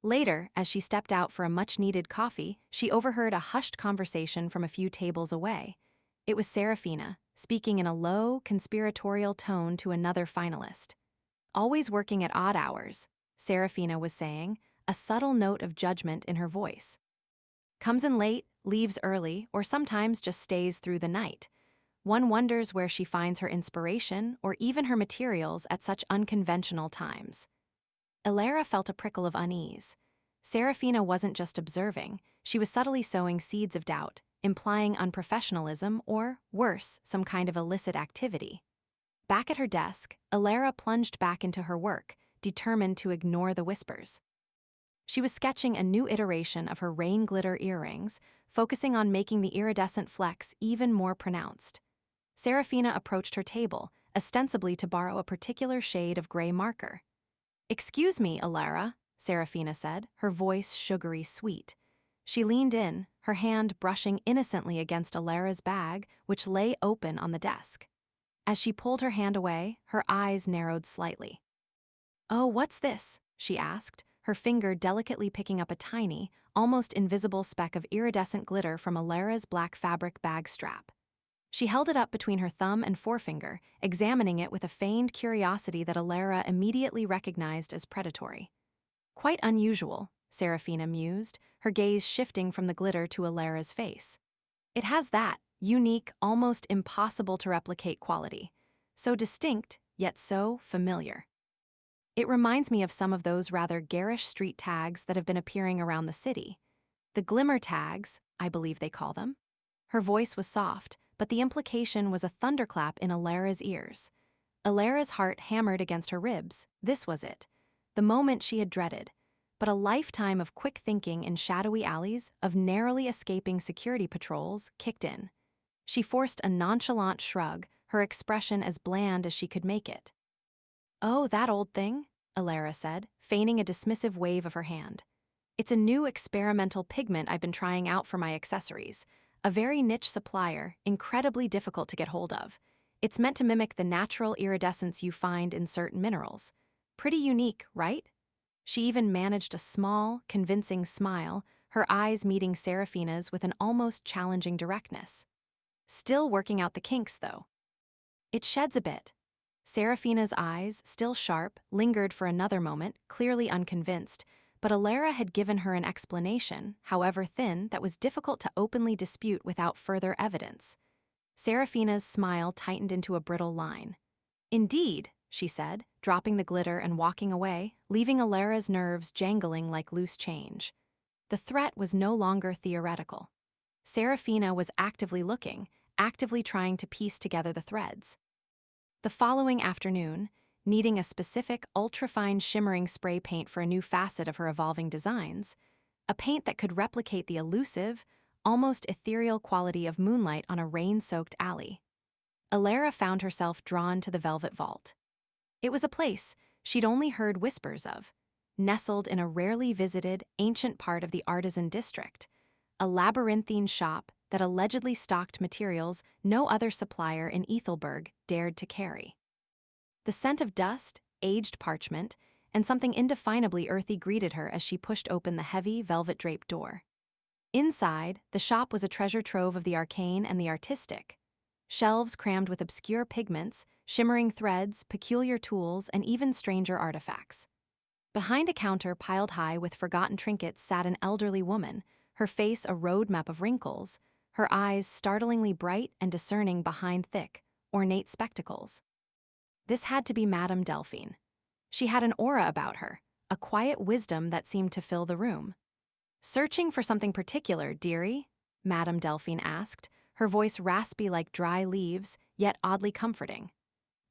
Later, as she stepped out for a much-needed coffee, she overheard a hushed conversation from a few tables away. It was Serafina, speaking in a low, conspiratorial tone to another finalist. Always working at odd hours, Serafina was saying, a subtle note of judgment in her voice. Comes in late, leaves early, or sometimes just stays through the night. One wonders where she finds her inspiration or even her materials at such unconventional times. Elara felt a prickle of unease. Serafina wasn't just observing, she was subtly sowing seeds of doubt, implying unprofessionalism or, worse, some kind of illicit activity. Back at her desk, Elara plunged back into her work, determined to ignore the whispers. She was sketching a new iteration of her rain glitter earrings, focusing on making the iridescent flecks even more pronounced. Serafina approached her table, ostensibly to borrow a particular shade of gray marker. "Excuse me, Elara," Serafina said, her voice sugary sweet. She leaned in, her hand brushing innocently against Elara's bag, which lay open on the desk. As she pulled her hand away, her eyes narrowed slightly. "Oh, what's this?" she asked, her finger delicately picking up a tiny, almost invisible speck of iridescent glitter from Elara's black fabric bag strap. She held it up between her thumb and forefinger, examining it with a feigned curiosity that Elara immediately recognized as predatory. "Quite unusual," Serafina mused, her gaze shifting from the glitter to Elara's face. "It has that unique, almost impossible to replicate quality. So distinct, yet so familiar. It reminds me of some of those rather garish street tags that have been appearing around the city. The Glimmer Tags, I believe they call them." Her voice was soft, but the implication was a thunderclap in Elara's ears. Elara's heart hammered against her ribs. This was it. The moment she had dreaded. But a lifetime of quick thinking in shadowy alleys, of narrowly escaping security patrols, kicked in. She forced a nonchalant shrug, her expression as bland as she could make it. "Oh, that old thing?" Elara said, feigning a dismissive wave of her hand. "It's a new experimental pigment I've been trying out for my accessories. A very niche supplier, incredibly difficult to get hold of. It's meant to mimic the natural iridescence you find in certain minerals. Pretty unique, right?" She even managed a small, convincing smile, her eyes meeting Serafina's with an almost challenging directness. "Still working out the kinks, though." "It sheds a bit." Serafina's eyes, still sharp, lingered for another moment, clearly unconvinced, but Elara had given her an explanation, however thin, that was difficult to openly dispute without further evidence. Serafina's smile tightened into a brittle line. "Indeed," she said, dropping the glitter and walking away, leaving Elara's nerves jangling like loose change. The threat was no longer theoretical. Serafina was actively looking, actively trying to piece together the threads. The following afternoon, needing a specific, ultrafine shimmering spray paint for a new facet of her evolving designs, a paint that could replicate the elusive, almost ethereal quality of moonlight on a rain-soaked alley, Elara found herself drawn to the Velvet Vault. It was a place she'd only heard whispers of, nestled in a rarely visited, ancient part of the artisan district, a labyrinthine shop that allegedly stocked materials no other supplier in Ethelberg dared to carry. The scent of dust, aged parchment, and something indefinably earthy greeted her as she pushed open the heavy, velvet-draped door. Inside, the shop was a treasure trove of the arcane and the artistic. Shelves crammed with obscure pigments, shimmering threads, peculiar tools, and even stranger artifacts. Behind a counter piled high with forgotten trinkets sat an elderly woman, her face a roadmap of wrinkles, her eyes startlingly bright and discerning behind thick, ornate spectacles. This had to be Madame Delphine. She had an aura about her, a quiet wisdom that seemed to fill the room. "Searching for something particular, dearie?" Madame Delphine asked, her voice raspy like dry leaves, yet oddly comforting.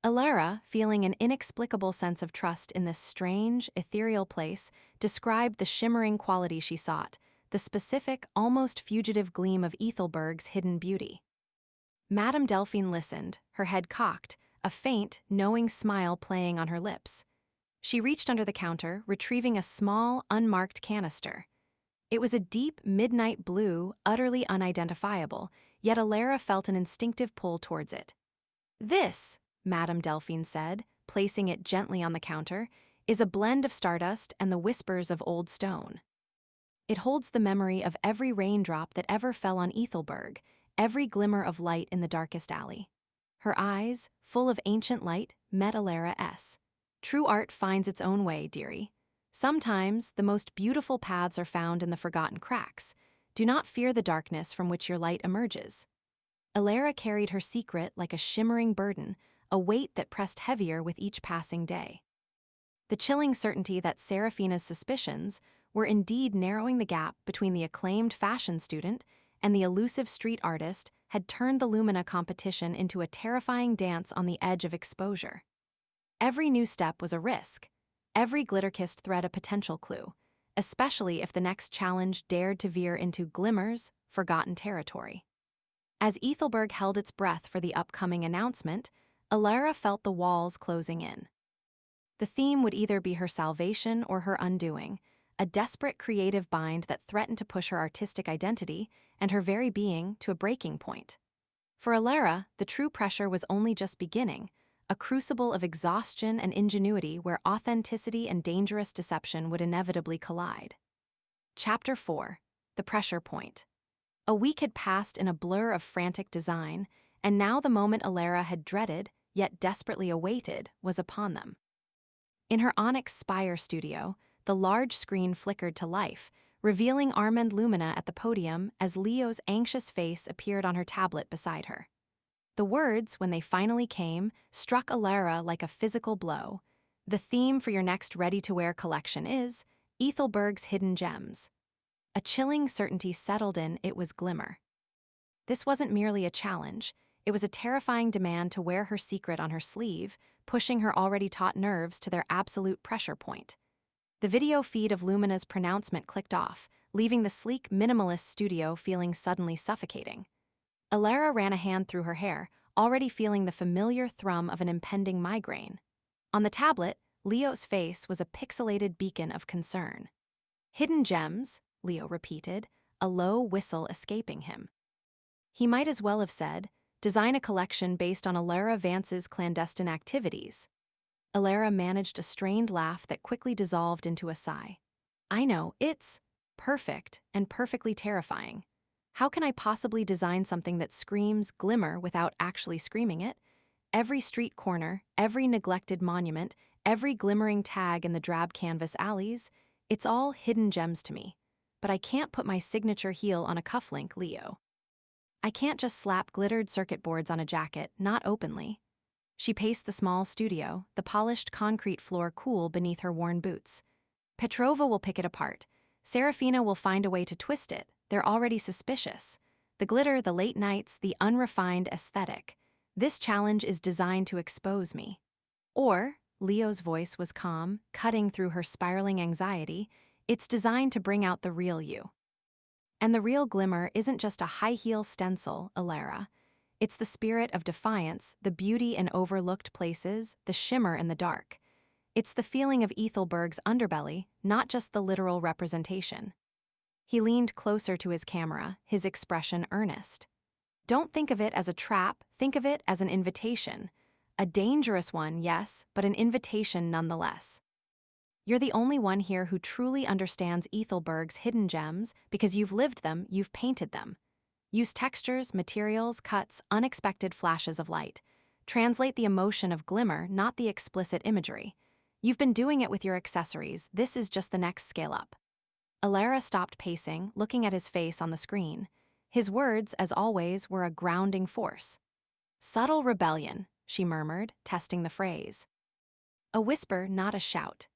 Elara, feeling an inexplicable sense of trust in this strange, ethereal place, described the shimmering quality she sought, the specific, almost fugitive gleam of Ethelberg's hidden beauty. Madame Delphine listened, her head cocked, a faint, knowing smile playing on her lips. She reached under the counter, retrieving a small, unmarked canister. It was a deep, midnight blue, utterly unidentifiable, yet Elara felt an instinctive pull towards it. "This," Madame Delphine said, placing it gently on the counter, "is a blend of stardust and the whispers of old stone. It holds the memory of every raindrop that ever fell on Ethelberg, every glimmer of light in the darkest alley." Her eyes, full of ancient light, met Elara's. "True art finds its own way, dearie. Sometimes the most beautiful paths are found in the forgotten cracks. Do not fear the darkness from which your light emerges." Elara carried her secret like a shimmering burden, a weight that pressed heavier with each passing day. The chilling certainty that Serafina's suspicions were indeed narrowing the gap between the acclaimed fashion student and the elusive street artist had turned the Lumina competition into a terrifying dance on the edge of exposure. Every new step was a risk, every glitter-kissed thread a potential clue, especially if the next challenge dared to veer into Glimmer's forgotten territory. As Ethelberg held its breath for the upcoming announcement, Elara felt the walls closing in. The theme would either be her salvation or her undoing, a desperate creative bind that threatened to push her artistic identity and her very being to a breaking point. For Elara, the true pressure was only just beginning, a crucible of exhaustion and ingenuity where authenticity and dangerous deception would inevitably collide. Chapter 4. The Pressure Point. A week had passed in a blur of frantic design, and now the moment Elara had dreaded, yet desperately awaited, was upon them. In her onyx spire studio, the large screen flickered to life, revealing Armand Lumina at the podium as Leo's anxious face appeared on her tablet beside her. The words, when they finally came, struck Elara like a physical blow. "The theme for your next ready-to-wear collection is Ethelberg's Hidden Gems." A chilling certainty settled in. It was Glimmer. This wasn't merely a challenge, it was a terrifying demand to wear her secret on her sleeve, pushing her already taut nerves to their absolute pressure point. The video feed of Lumina's pronouncement clicked off, leaving the sleek, minimalist studio feeling suddenly suffocating. Elara ran a hand through her hair, already feeling the familiar thrum of an impending migraine. On the tablet, Leo's face was a pixelated beacon of concern. "Hidden gems," Leo repeated, a low whistle escaping him. He might as well have said, "Design a collection based on Elara Vance's clandestine activities." Elara managed a strained laugh that quickly dissolved into a sigh. "I know, it's perfect and perfectly terrifying. How can I possibly design something that screams Glimmer without actually screaming it? Every street corner, every neglected monument, every glimmering tag in the drab canvas alleys, It's all hidden gems to me. But I can't put my signature heel on a cufflink, Leo. I can't just slap glittered circuit boards on a jacket, not openly. She paced the small studio, the polished concrete floor cool beneath her worn boots. Petrova will pick it apart. Serafina will find a way to twist it. They're already suspicious. The glitter, the late nights, the unrefined aesthetic. This challenge is designed to expose me. Or, Leo's voice was calm, cutting through her spiraling anxiety, it's designed to bring out the real you. And the real Glimmer isn't just a high-heel stencil, Elara. It's the spirit of defiance, the beauty in overlooked places, the shimmer in the dark. It's the feeling of Ethelberg's underbelly, not just the literal representation. He leaned closer to his camera, his expression earnest. Don't think of it as a trap, think of it as an invitation. A dangerous one, yes, but an invitation nonetheless. You're the only one here who truly understands Ethelberg's hidden gems because you've lived them, you've painted them. Use textures, materials, cuts, unexpected flashes of light. Translate the emotion of Glimmer, not the explicit imagery. You've been doing it with your accessories, this is just the next scale up. Elara stopped pacing, looking at his face on the screen. His words, as always, were a grounding force. Subtle rebellion, she murmured, testing the phrase. A whisper, not a shout.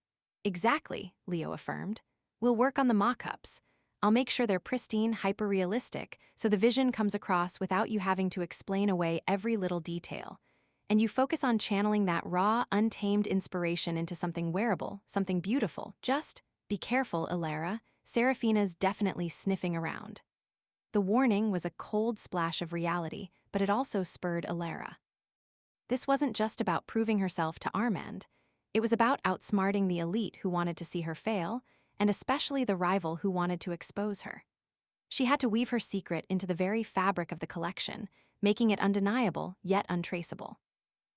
Exactly, Leo affirmed. We'll work on the mock-ups. I'll make sure they're pristine, hyper-realistic, so the vision comes across without you having to explain away every little detail. And you focus on channeling that raw, untamed inspiration into something wearable, something beautiful. Just be careful, Elara. Serafina's definitely sniffing around. The warning was a cold splash of reality, but it also spurred Elara. This wasn't just about proving herself to Armand. It was about outsmarting the elite who wanted to see her fail, and especially the rival who wanted to expose her. She had to weave her secret into the very fabric of the collection, making it undeniable yet untraceable.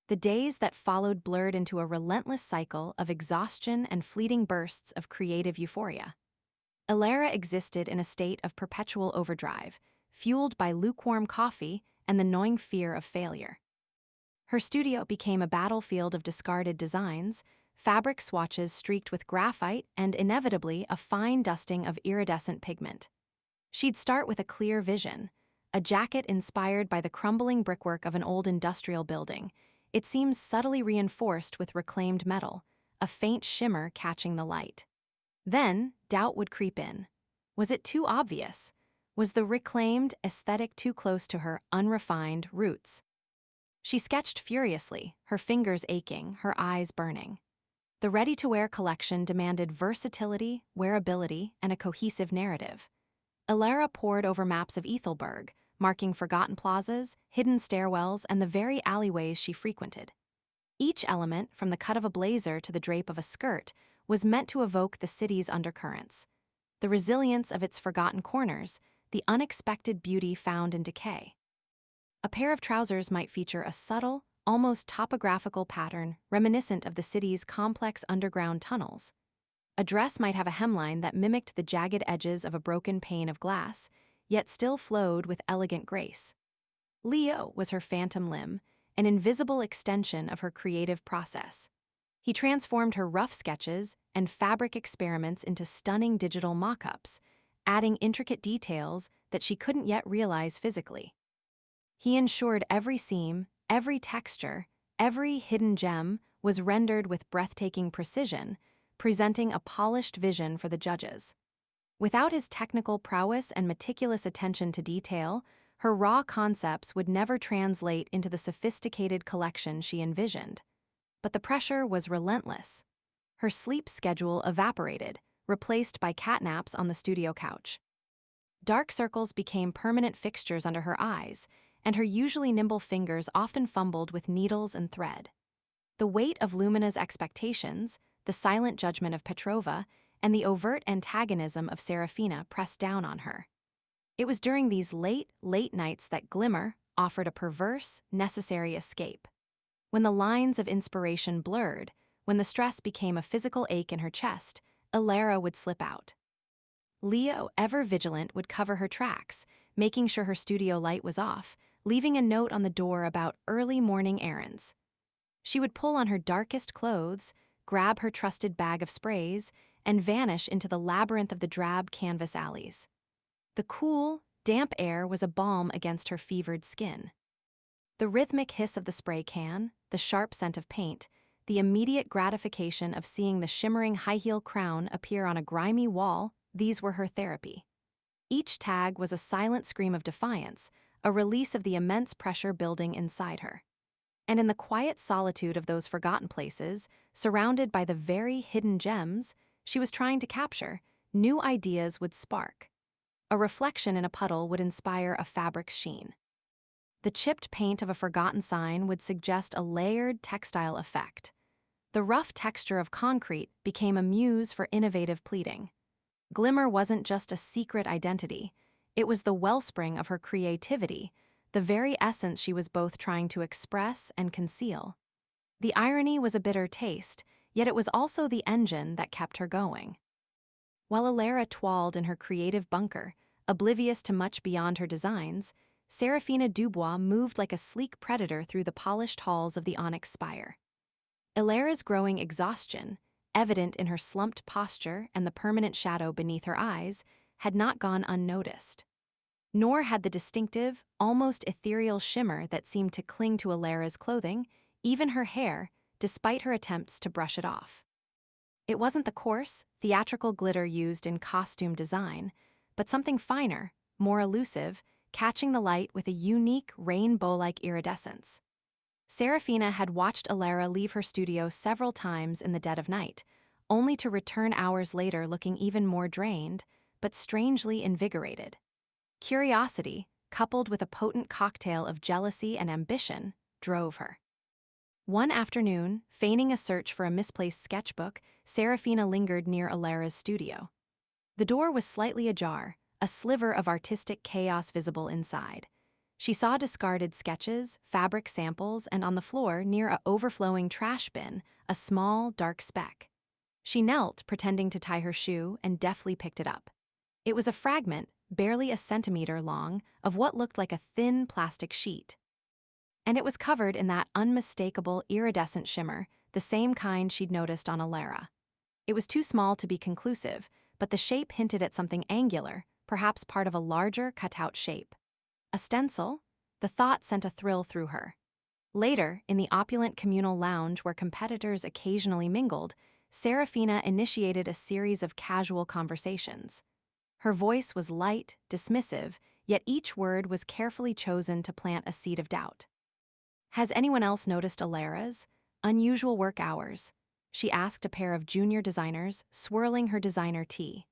The days that followed blurred into a relentless cycle of exhaustion and fleeting bursts of creative euphoria. Elara existed in a state of perpetual overdrive, fueled by lukewarm coffee and the gnawing fear of failure. Her studio became a battlefield of discarded designs, fabric swatches streaked with graphite, and inevitably a fine dusting of iridescent pigment. She'd start with a clear vision, a jacket inspired by the crumbling brickwork of an old industrial building. It seems subtly reinforced with reclaimed metal, a faint shimmer catching the light. Then, doubt would creep in. Was it too obvious? Was the reclaimed aesthetic too close to her unrefined roots? She sketched furiously, her fingers aching, her eyes burning. The ready-to-wear collection demanded versatility, wearability, and a cohesive narrative. Elara pored over maps of Ethelberg, marking forgotten plazas, hidden stairwells, and the very alleyways she frequented. Each element, from the cut of a blazer to the drape of a skirt, was meant to evoke the city's undercurrents, the resilience of its forgotten corners, the unexpected beauty found in decay. A pair of trousers might feature a subtle, almost topographical pattern reminiscent of the city's complex underground tunnels. A dress might have a hemline that mimicked the jagged edges of a broken pane of glass, yet still flowed with elegant grace. Leo was her phantom limb, an invisible extension of her creative process. He transformed her rough sketches and fabric experiments into stunning digital mock-ups, adding intricate details that she couldn't yet realize physically. He ensured every seam, every texture, every hidden gem was rendered with breathtaking precision, presenting a polished vision for the judges. Without his technical prowess and meticulous attention to detail, her raw concepts would never translate into the sophisticated collection she envisioned. But the pressure was relentless. Her sleep schedule evaporated, replaced by catnaps on the studio couch. Dark circles became permanent fixtures under her eyes, and her usually nimble fingers often fumbled with needles and thread. The weight of Lumina's expectations, the silent judgment of Petrova, and the overt antagonism of Serafina pressed down on her. It was during these late nights that Glimmer offered a perverse, necessary escape. When the lines of inspiration blurred, when the stress became a physical ache in her chest, Elara would slip out. Leo, ever vigilant, would cover her tracks, making sure her studio light was off, leaving a note on the door about early morning errands. She would pull on her darkest clothes, grab her trusted bag of sprays, and vanish into the labyrinth of the drab canvas alleys. The cool, damp air was a balm against her fevered skin. The rhythmic hiss of the spray can, the sharp scent of paint, the immediate gratification of seeing the shimmering high-heel crown appear on a grimy wall, these were her therapy. Each tag was a silent scream of defiance, a release of the immense pressure building inside her. And in the quiet solitude of those forgotten places, surrounded by the very hidden gems she was trying to capture, new ideas would spark. A reflection in a puddle would inspire a fabric's sheen. The chipped paint of a forgotten sign would suggest a layered textile effect. The rough texture of concrete became a muse for innovative pleating. Glimmer wasn't just a secret identity, it was the wellspring of her creativity, the very essence she was both trying to express and conceal. The irony was a bitter taste, yet it was also the engine that kept her going. While Elara toiled in her creative bunker, oblivious to much beyond her designs, Serafina Dubois moved like a sleek predator through the polished halls of the onyx spire. Elara's growing exhaustion, evident in her slumped posture and the permanent shadow beneath her eyes, had not gone unnoticed. Nor had the distinctive, almost ethereal shimmer that seemed to cling to Elara's clothing, even her hair, despite her attempts to brush it off. It wasn't the coarse, theatrical glitter used in costume design, but something finer, more elusive, catching the light with a unique, rainbow-like iridescence. Serafina had watched Elara leave her studio several times in the dead of night, only to return hours later looking even more drained, but strangely invigorated. Curiosity, coupled with a potent cocktail of jealousy and ambition, drove her. One afternoon, feigning a search for a misplaced sketchbook, Serafina lingered near Elara's studio. The door was slightly ajar, a sliver of artistic chaos visible inside. She saw discarded sketches, fabric samples, and on the floor near a overflowing trash bin, a small, dark speck. She knelt, pretending to tie her shoe, and deftly picked it up. It was a fragment, barely a centimeter long, of what looked like a thin plastic sheet. And it was covered in that unmistakable iridescent shimmer, the same kind she'd noticed on Elara. It was too small to be conclusive, but the shape hinted at something angular, perhaps part of a larger, cut-out shape. A stencil? The thought sent a thrill through her. Later, in the opulent communal lounge where competitors occasionally mingled, Serafina initiated a series of casual conversations. Her voice was light, dismissive, yet each word was carefully chosen to plant a seed of doubt. "Has anyone else noticed Elara's unusual work hours?" she asked a pair of junior designers, swirling her designer tea.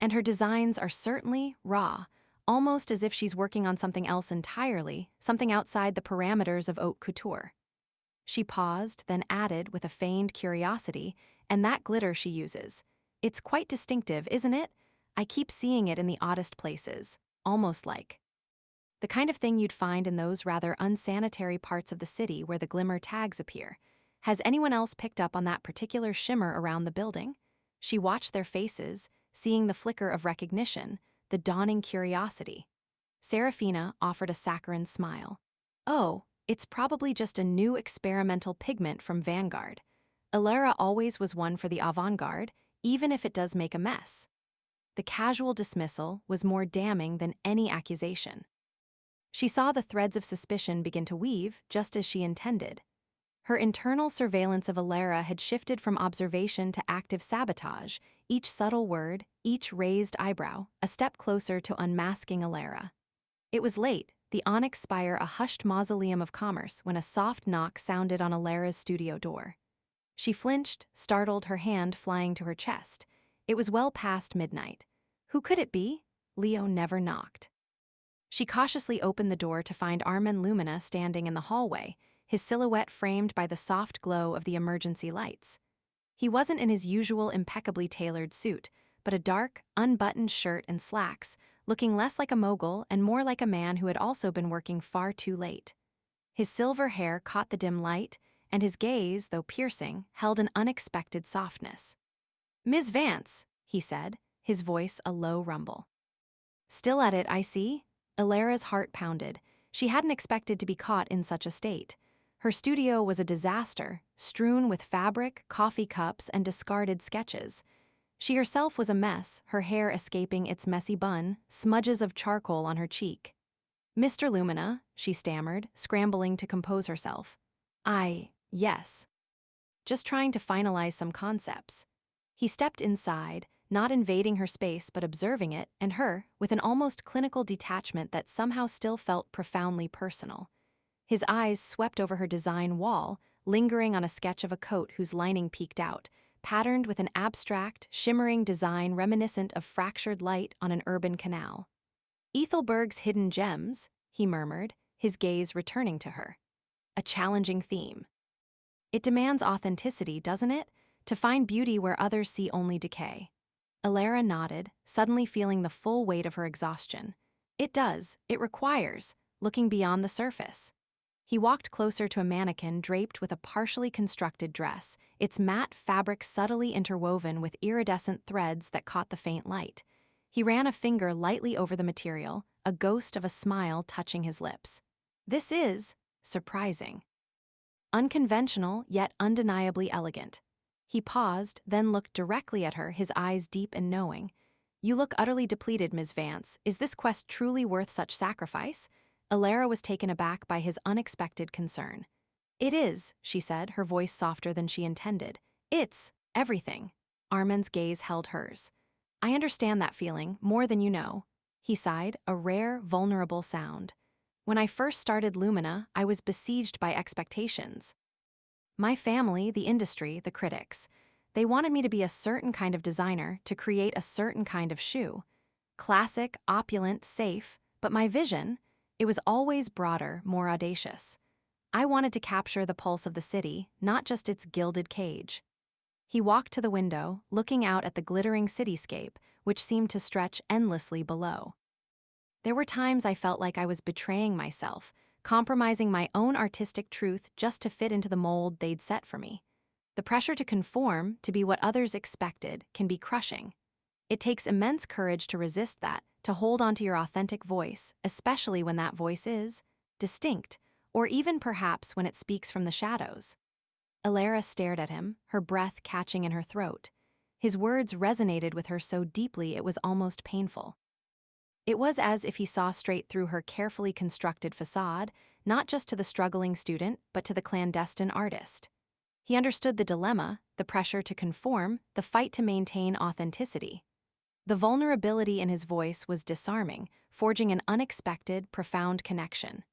"And her designs are certainly raw, almost as if she's working on something else entirely, something outside the parameters of haute couture." She paused, then added with a feigned curiosity, "And that glitter she uses. It's quite distinctive, isn't it? I keep seeing it in the oddest places, almost like the kind of thing you'd find in those rather unsanitary parts of the city where the glimmer tags appear. Has anyone else picked up on that particular shimmer around the building?" She watched their faces, seeing the flicker of recognition, the dawning curiosity. Serafina offered a saccharine smile. "Oh, it's probably just a new experimental pigment from Vanguard. Elara always was one for the avant-garde, even if it does make a mess." The casual dismissal was more damning than any accusation. She saw the threads of suspicion begin to weave, just as she intended. Her internal surveillance of Elara had shifted from observation to active sabotage, each subtle word, each raised eyebrow, a step closer to unmasking Elara. It was late, the onyx spire a hushed mausoleum of commerce, when a soft knock sounded on Elara's studio door. She flinched, startled, her hand flying to her chest. It was well past midnight. Who could it be? Leo never knocked. She cautiously opened the door to find Armand Lumina standing in the hallway, his silhouette framed by the soft glow of the emergency lights. He wasn't in his usual impeccably tailored suit, but a dark, unbuttoned shirt and slacks, looking less like a mogul and more like a man who had also been working far too late. His silver hair caught the dim light, and his gaze, though piercing, held an unexpected softness. "Ms. Vance," he said, his voice a low rumble. "Still at it, I see." Elara's heart pounded. She hadn't expected to be caught in such a state. Her studio was a disaster, strewn with fabric, coffee cups, and discarded sketches. She herself was a mess, her hair escaping its messy bun, smudges of charcoal on her cheek. "Mr. Lumina," she stammered, scrambling to compose herself. Yes. Just trying to finalize some concepts." He stepped inside, not invading her space but observing it, and her, with an almost clinical detachment that somehow still felt profoundly personal. His eyes swept over her design wall, lingering on a sketch of a coat whose lining peeked out, patterned with an abstract, shimmering design reminiscent of fractured light on an urban canal. "Ethelberg's hidden gems," he murmured, his gaze returning to her. "A challenging theme. It demands authenticity, doesn't it? To find beauty where others see only decay." Elara nodded, suddenly feeling the full weight of her exhaustion. "It does. It requires looking beyond the surface." He walked closer to a mannequin draped with a partially constructed dress, its matte fabric subtly interwoven with iridescent threads that caught the faint light. He ran a finger lightly over the material, a ghost of a smile touching his lips. "This is surprising. Unconventional, yet undeniably elegant." He paused, then looked directly at her, his eyes deep and knowing. "You look utterly depleted, Ms. Vance. Is this quest truly worth such sacrifice?" Elara was taken aback by his unexpected concern. "It is," she said, her voice softer than she intended. "It's everything." Armand's gaze held hers. "I understand that feeling, more than you know." He sighed, a rare, vulnerable sound. "When I first started Lumina, I was besieged by expectations. My family, the industry, the critics. They wanted me to be a certain kind of designer, to create a certain kind of shoe. Classic, opulent, safe, but my vision, it was always broader, more audacious. I wanted to capture the pulse of the city, not just its gilded cage." He walked to the window, looking out at the glittering cityscape, which seemed to stretch endlessly below. "There were times I felt like I was betraying myself, compromising my own artistic truth just to fit into the mold they'd set for me. The pressure to conform, to be what others expected, can be crushing. It takes immense courage to resist that, to hold onto your authentic voice, especially when that voice is distinct, or even perhaps when it speaks from the shadows." Elara stared at him, her breath catching in her throat. His words resonated with her so deeply it was almost painful. It was as if he saw straight through her carefully constructed facade, not just to the struggling student, but to the clandestine artist. He understood the dilemma, the pressure to conform, the fight to maintain authenticity. The vulnerability in his voice was disarming, forging an unexpected, profound connection.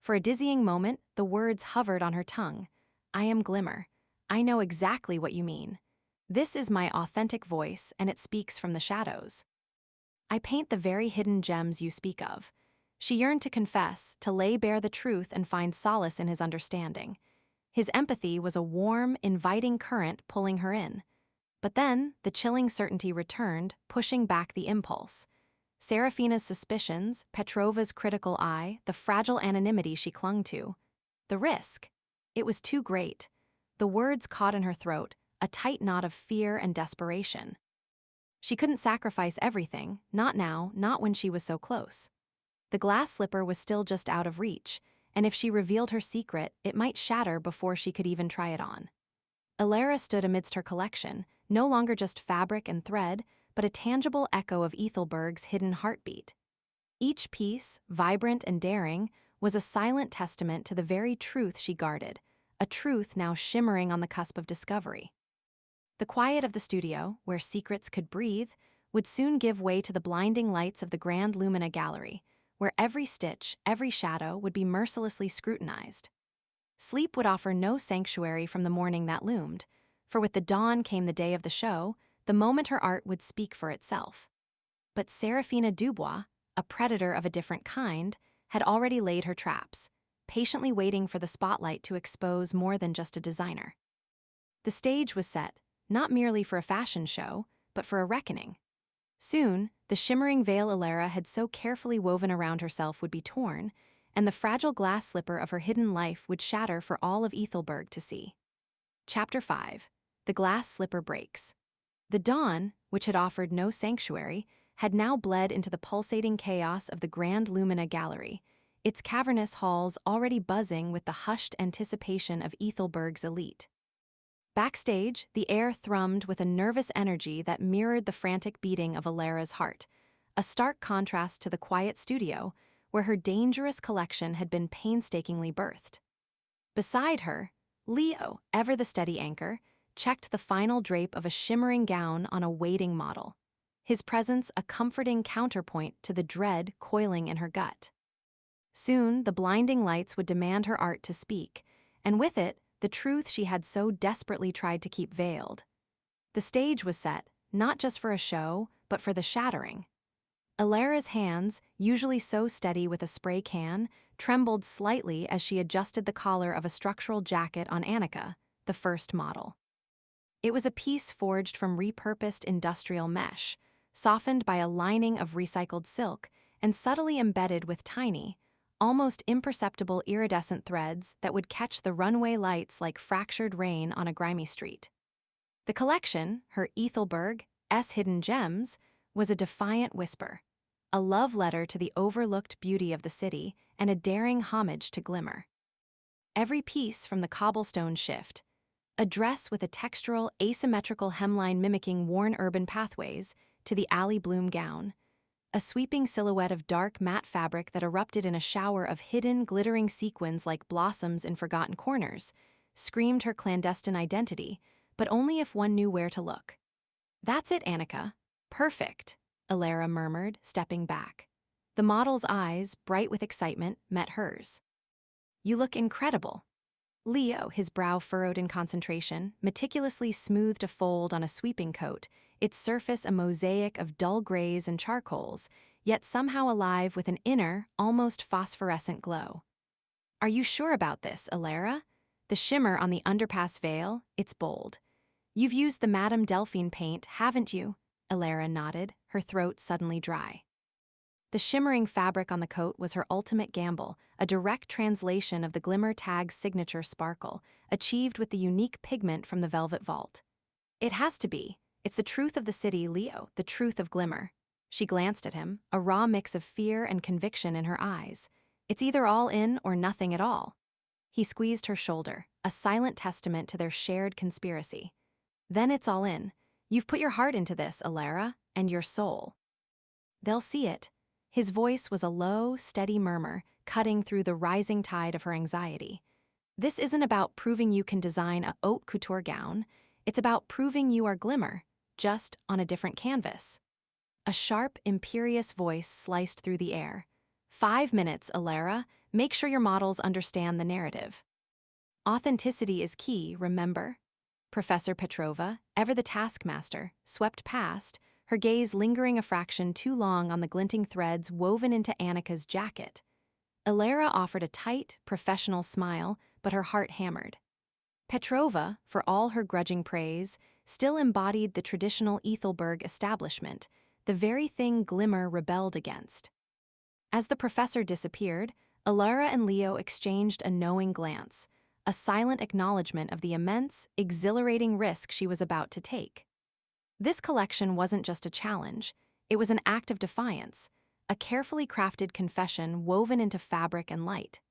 For a dizzying moment, the words hovered on her tongue. "I am Glimmer. I know exactly what you mean. This is my authentic voice, and it speaks from the shadows. I paint the very hidden gems you speak of." She yearned to confess, to lay bare the truth and find solace in his understanding. His empathy was a warm, inviting current pulling her in. But then, the chilling certainty returned, pushing back the impulse. Serafina's suspicions, Petrova's critical eye, the fragile anonymity she clung to. The risk. It was too great. The words caught in her throat, a tight knot of fear and desperation. She couldn't sacrifice everything, not now, not when she was so close. The glass slipper was still just out of reach, and if she revealed her secret, it might shatter before she could even try it on. Elara stood amidst her collection, no longer just fabric and thread, but a tangible echo of Ethelberg's hidden heartbeat. Each piece, vibrant and daring, was a silent testament to the very truth she guarded, a truth now shimmering on the cusp of discovery. The quiet of the studio, where secrets could breathe, would soon give way to the blinding lights of the Grand Lumina Gallery, where every stitch, every shadow would be mercilessly scrutinized. Sleep would offer no sanctuary from the morning that loomed, for with the dawn came the day of the show, the moment her art would speak for itself. But Serafina Dubois, a predator of a different kind, had already laid her traps, patiently waiting for the spotlight to expose more than just a designer. The stage was set, not merely for a fashion show, but for a reckoning. Soon, the shimmering veil Elara had so carefully woven around herself would be torn, and the fragile glass slipper of her hidden life would shatter for all of Ethelberg to see. Chapter 5. The Glass Slipper Breaks. The dawn, which had offered no sanctuary, had now bled into the pulsating chaos of the Grand Lumina Gallery, its cavernous halls already buzzing with the hushed anticipation of Ethelberg's elite. Backstage, the air thrummed with a nervous energy that mirrored the frantic beating of Elara's heart, a stark contrast to the quiet studio, where her dangerous collection had been painstakingly birthed. Beside her, Leo, ever the steady anchor, checked the final drape of a shimmering gown on a waiting model, his presence a comforting counterpoint to the dread coiling in her gut. Soon, the blinding lights would demand her art to speak, and with it, the truth she had so desperately tried to keep veiled. The stage was set, not just for a show, but for the shattering. Elara's hands, usually so steady with a spray can, trembled slightly as she adjusted the collar of a structural jacket on Annika, the first model. It was a piece forged from repurposed industrial mesh, softened by a lining of recycled silk, and subtly embedded with tiny, almost imperceptible iridescent threads that would catch the runway lights like fractured rain on a grimy street. The collection, her Ethelberg, Hidden Gems, was a defiant whisper, a love letter to the overlooked beauty of the city and a daring homage to Glimmer. Every piece from the cobblestone shift, a dress with a textural, asymmetrical hemline mimicking worn urban pathways, to the alley bloom gown, a sweeping silhouette of dark matte fabric that erupted in a shower of hidden, glittering sequins like blossoms in forgotten corners, screamed her clandestine identity, but only if one knew where to look. "That's it, Annika. Perfect," Elara murmured, stepping back. The model's eyes, bright with excitement, met hers. "You look incredible." Leo, his brow furrowed in concentration, meticulously smoothed a fold on a sweeping coat, its surface a mosaic of dull grays and charcoals, yet somehow alive with an inner, almost phosphorescent glow. "Are you sure about this, Elara? The shimmer on the underpass veil, it's bold. You've used the Madame Delphine paint, haven't you?" Elara nodded, her throat suddenly dry. The shimmering fabric on the coat was her ultimate gamble, a direct translation of the Glimmer Tag's signature sparkle, achieved with the unique pigment from the Velvet Vault. "It has to be. It's the truth of the city, Leo, the truth of Glimmer." She glanced at him, a raw mix of fear and conviction in her eyes. "It's either all in or nothing at all." He squeezed her shoulder, a silent testament to their shared conspiracy. "Then it's all in. You've put your heart into this, Elara, and your soul." "They'll see it." His voice was a low, steady murmur, cutting through the rising tide of her anxiety. "This isn't about proving you can design a haute couture gown. It's about proving you are Glimmer, just on a different canvas." A sharp, imperious voice sliced through the air. "5 minutes, Elara. Make sure your models understand the narrative." "Authenticity is key, remember?" Professor Petrova, ever the taskmaster, swept past, her gaze lingering a fraction too long on the glinting threads woven into Annika's jacket. Elara offered a tight, professional smile, but her heart hammered. Petrova, for all her grudging praise, still embodied the traditional Ethelberg establishment, the very thing Glimmer rebelled against. As the professor disappeared, Elara and Leo exchanged a knowing glance, a silent acknowledgement of the immense, exhilarating risk she was about to take. This collection wasn't just a challenge, it was an act of defiance, a carefully crafted confession woven into fabric and light.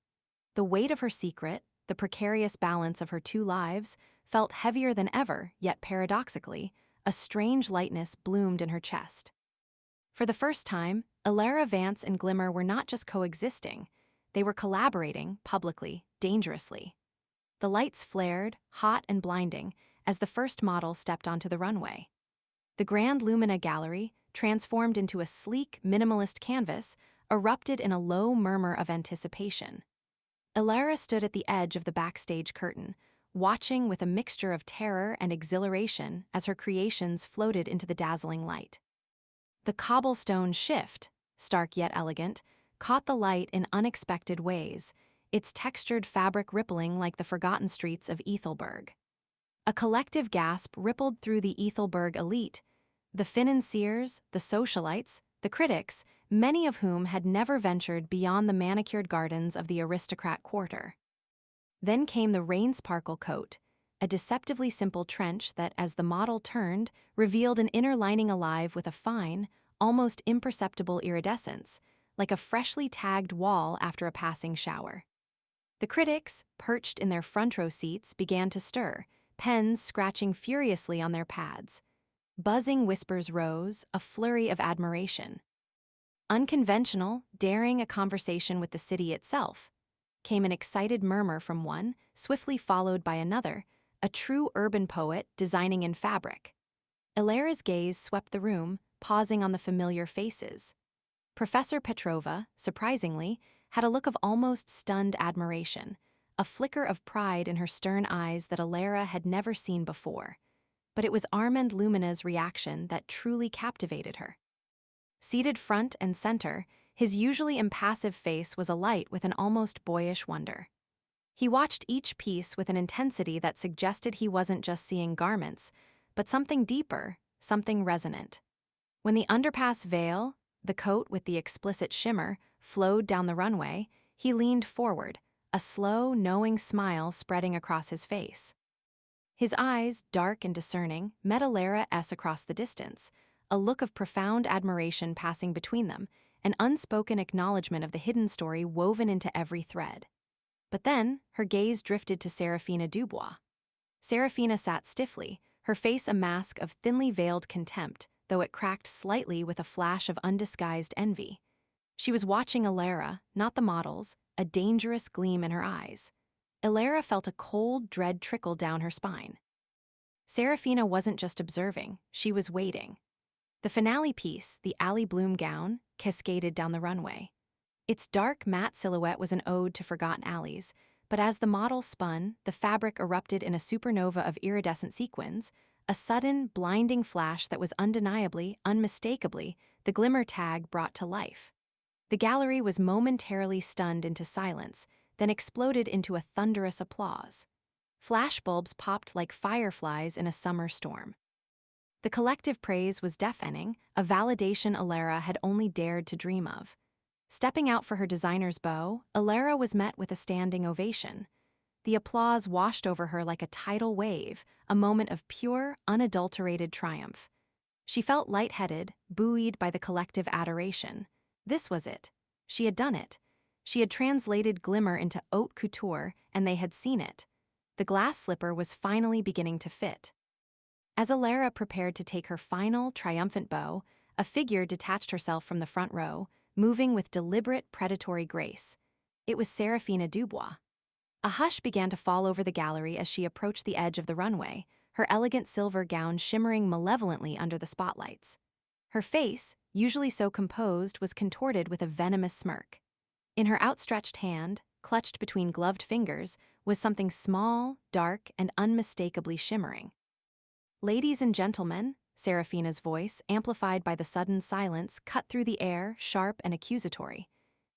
The weight of her secret, the precarious balance of her two lives, felt heavier than ever, yet paradoxically, a strange lightness bloomed in her chest. For the first time, Elara Vance and Glimmer were not just coexisting, they were collaborating, publicly, dangerously. The lights flared, hot and blinding, as the first model stepped onto the runway. The Grand Lumina Gallery, transformed into a sleek, minimalist canvas, erupted in a low murmur of anticipation. Elara stood at the edge of the backstage curtain, watching with a mixture of terror and exhilaration as her creations floated into the dazzling light. The cobblestone shift, stark yet elegant, caught the light in unexpected ways, its textured fabric rippling like the forgotten streets of Ethelberg. A collective gasp rippled through the Ethelberg elite, the financiers, the socialites, the critics, many of whom had never ventured beyond the manicured gardens of the aristocrat quarter. Then came the rain-sparkle coat, a deceptively simple trench that, as the model turned, revealed an inner lining alive with a fine, almost imperceptible iridescence, like a freshly tagged wall after a passing shower. The critics, perched in their front row seats, began to stir, pens scratching furiously on their pads. Buzzing whispers rose, a flurry of admiration. Unconventional, daring a conversation with the city itself. Came an excited murmur from one, swiftly followed by another, a true urban poet designing in fabric. Elara's gaze swept the room, pausing on the familiar faces. Professor Petrova, surprisingly, had a look of almost stunned admiration, a flicker of pride in her stern eyes that Elara had never seen before. But it was Armand Lumina's reaction that truly captivated her. Seated front and center, his usually impassive face was alight with an almost boyish wonder. He watched each piece with an intensity that suggested he wasn't just seeing garments, but something deeper, something resonant. When the underpass veil, the coat with the explicit shimmer, flowed down the runway, he leaned forward, a slow, knowing smile spreading across his face. His eyes, dark and discerning, met Elara's across the distance, a look of profound admiration passing between them, an unspoken acknowledgement of the hidden story woven into every thread. But then, her gaze drifted to Serafina Dubois. Serafina sat stiffly, her face a mask of thinly veiled contempt, though it cracked slightly with a flash of undisguised envy. She was watching Elara, not the models, a dangerous gleam in her eyes. Elara felt a cold dread trickle down her spine. Serafina wasn't just observing, she was waiting. The finale piece, the alley bloom gown, cascaded down the runway. Its dark, matte silhouette was an ode to forgotten alleys, but as the model spun, the fabric erupted in a supernova of iridescent sequins, a sudden, blinding flash that was undeniably, unmistakably, the Glimmer Tag brought to life. The gallery was momentarily stunned into silence, then exploded into a thunderous applause. Flashbulbs popped like fireflies in a summer storm. The collective praise was deafening, a validation Elara had only dared to dream of. Stepping out for her designer's bow, Elara was met with a standing ovation. The applause washed over her like a tidal wave, a moment of pure, unadulterated triumph. She felt lightheaded, buoyed by the collective adoration. This was it. She had done it. She had translated Glimmer into haute couture, and they had seen it. The glass slipper was finally beginning to fit. As Elara prepared to take her final, triumphant bow, a figure detached herself from the front row, moving with deliberate, predatory grace. It was Serafina Dubois. A hush began to fall over the gallery as she approached the edge of the runway, her elegant silver gown shimmering malevolently under the spotlights. Her face, usually so composed, was contorted with a venomous smirk. In her outstretched hand, clutched between gloved fingers, was something small, dark, and unmistakably shimmering. "Ladies and gentlemen," Serafina's voice, amplified by the sudden silence, cut through the air, sharp and accusatory.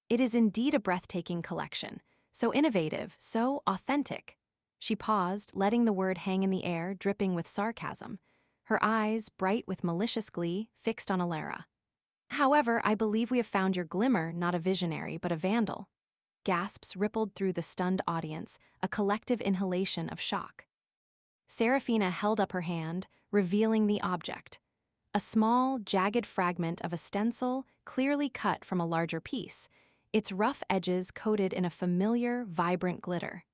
"It is indeed a breathtaking collection, so innovative, so authentic." She paused, letting the word hang in the air, dripping with sarcasm. Her eyes, bright with malicious glee, fixed on Elara. "However, I believe we have found your Glimmer not a visionary but a vandal." Gasps rippled through the stunned audience, a collective inhalation of shock. Serafina held up her hand, revealing the object. A small, jagged fragment of a stencil clearly cut from a larger piece, its rough edges coated in a familiar, vibrant glitter.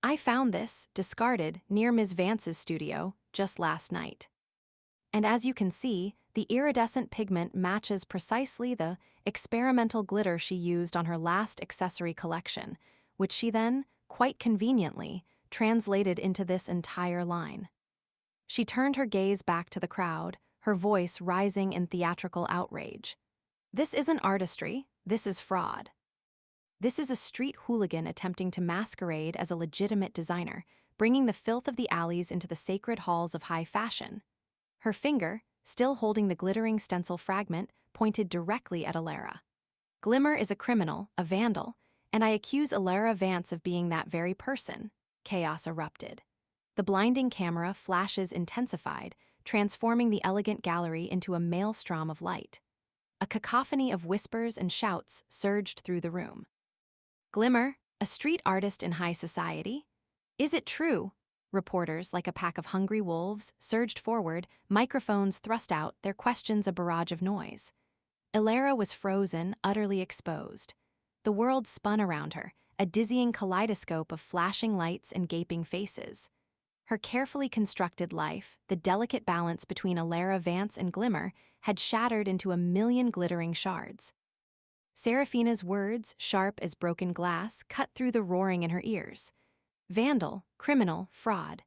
"I found this, discarded, near Ms. Vance's studio, just last night. And as you can see, the iridescent pigment matches precisely the experimental glitter she used on her last accessory collection, which she then, quite conveniently, translated into this entire line." She turned her gaze back to the crowd, her voice rising in theatrical outrage. "This isn't artistry, this is fraud. This is a street hooligan attempting to masquerade as a legitimate designer, bringing the filth of the alleys into the sacred halls of high fashion." Her finger, still holding the glittering stencil fragment, pointed directly at Elara. "Glimmer is a criminal, a vandal, and I accuse Elara Vance of being that very person." Chaos erupted. The blinding camera flashes intensified, transforming the elegant gallery into a maelstrom of light. A cacophony of whispers and shouts surged through the room. "Glimmer, a street artist in high society? Is it true?" Reporters, like a pack of hungry wolves, surged forward, microphones thrust out, their questions a barrage of noise. Elara was frozen, utterly exposed. The world spun around her, a dizzying kaleidoscope of flashing lights and gaping faces. Her carefully constructed life, the delicate balance between Elara Vance and Glimmer, had shattered into a million glittering shards. Seraphina's words, sharp as broken glass, cut through the roaring in her ears. Vandal, criminal, fraud.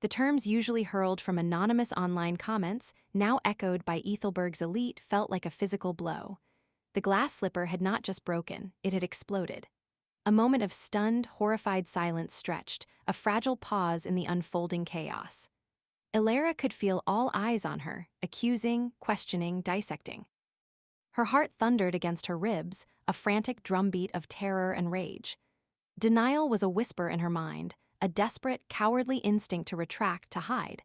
The terms usually hurled from anonymous online comments, now echoed by Ethelberg's elite, felt like a physical blow. The glass slipper had not just broken, it had exploded. A moment of stunned, horrified silence stretched, a fragile pause in the unfolding chaos. Elara could feel all eyes on her, accusing, questioning, dissecting. Her heart thundered against her ribs, a frantic drumbeat of terror and rage. Denial was a whisper in her mind, a desperate, cowardly instinct to retract, to hide.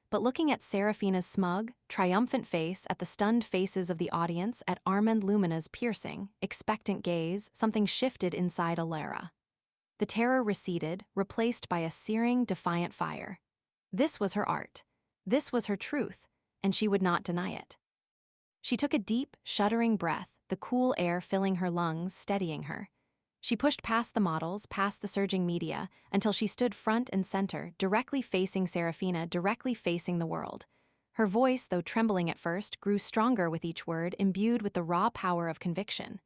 But looking at Seraphina's smug, triumphant face, at the stunned faces of the audience, at Armand Lumina's piercing, expectant gaze, something shifted inside Elara. The terror receded, replaced by a searing, defiant fire. This was her art. This was her truth, and she would not deny it. She took a deep, shuddering breath, the cool air filling her lungs, steadying her. She pushed past the models, past the surging media, until she stood front and center, directly facing Seraphina, directly facing the world. Her voice, though trembling at first, grew stronger with each word, imbued with the raw power of conviction.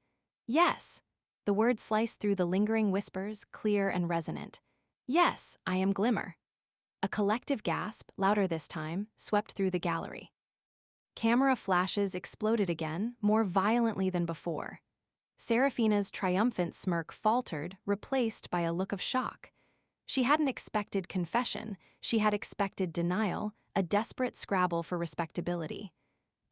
Yes. The word sliced through the lingering whispers, clear and resonant. Yes, I am Glimmer. A collective gasp, louder this time, swept through the gallery. Camera flashes exploded again, more violently than before. Seraphina's triumphant smirk faltered, replaced by a look of shock. She hadn't expected confession, she had expected denial, a desperate scrabble for respectability.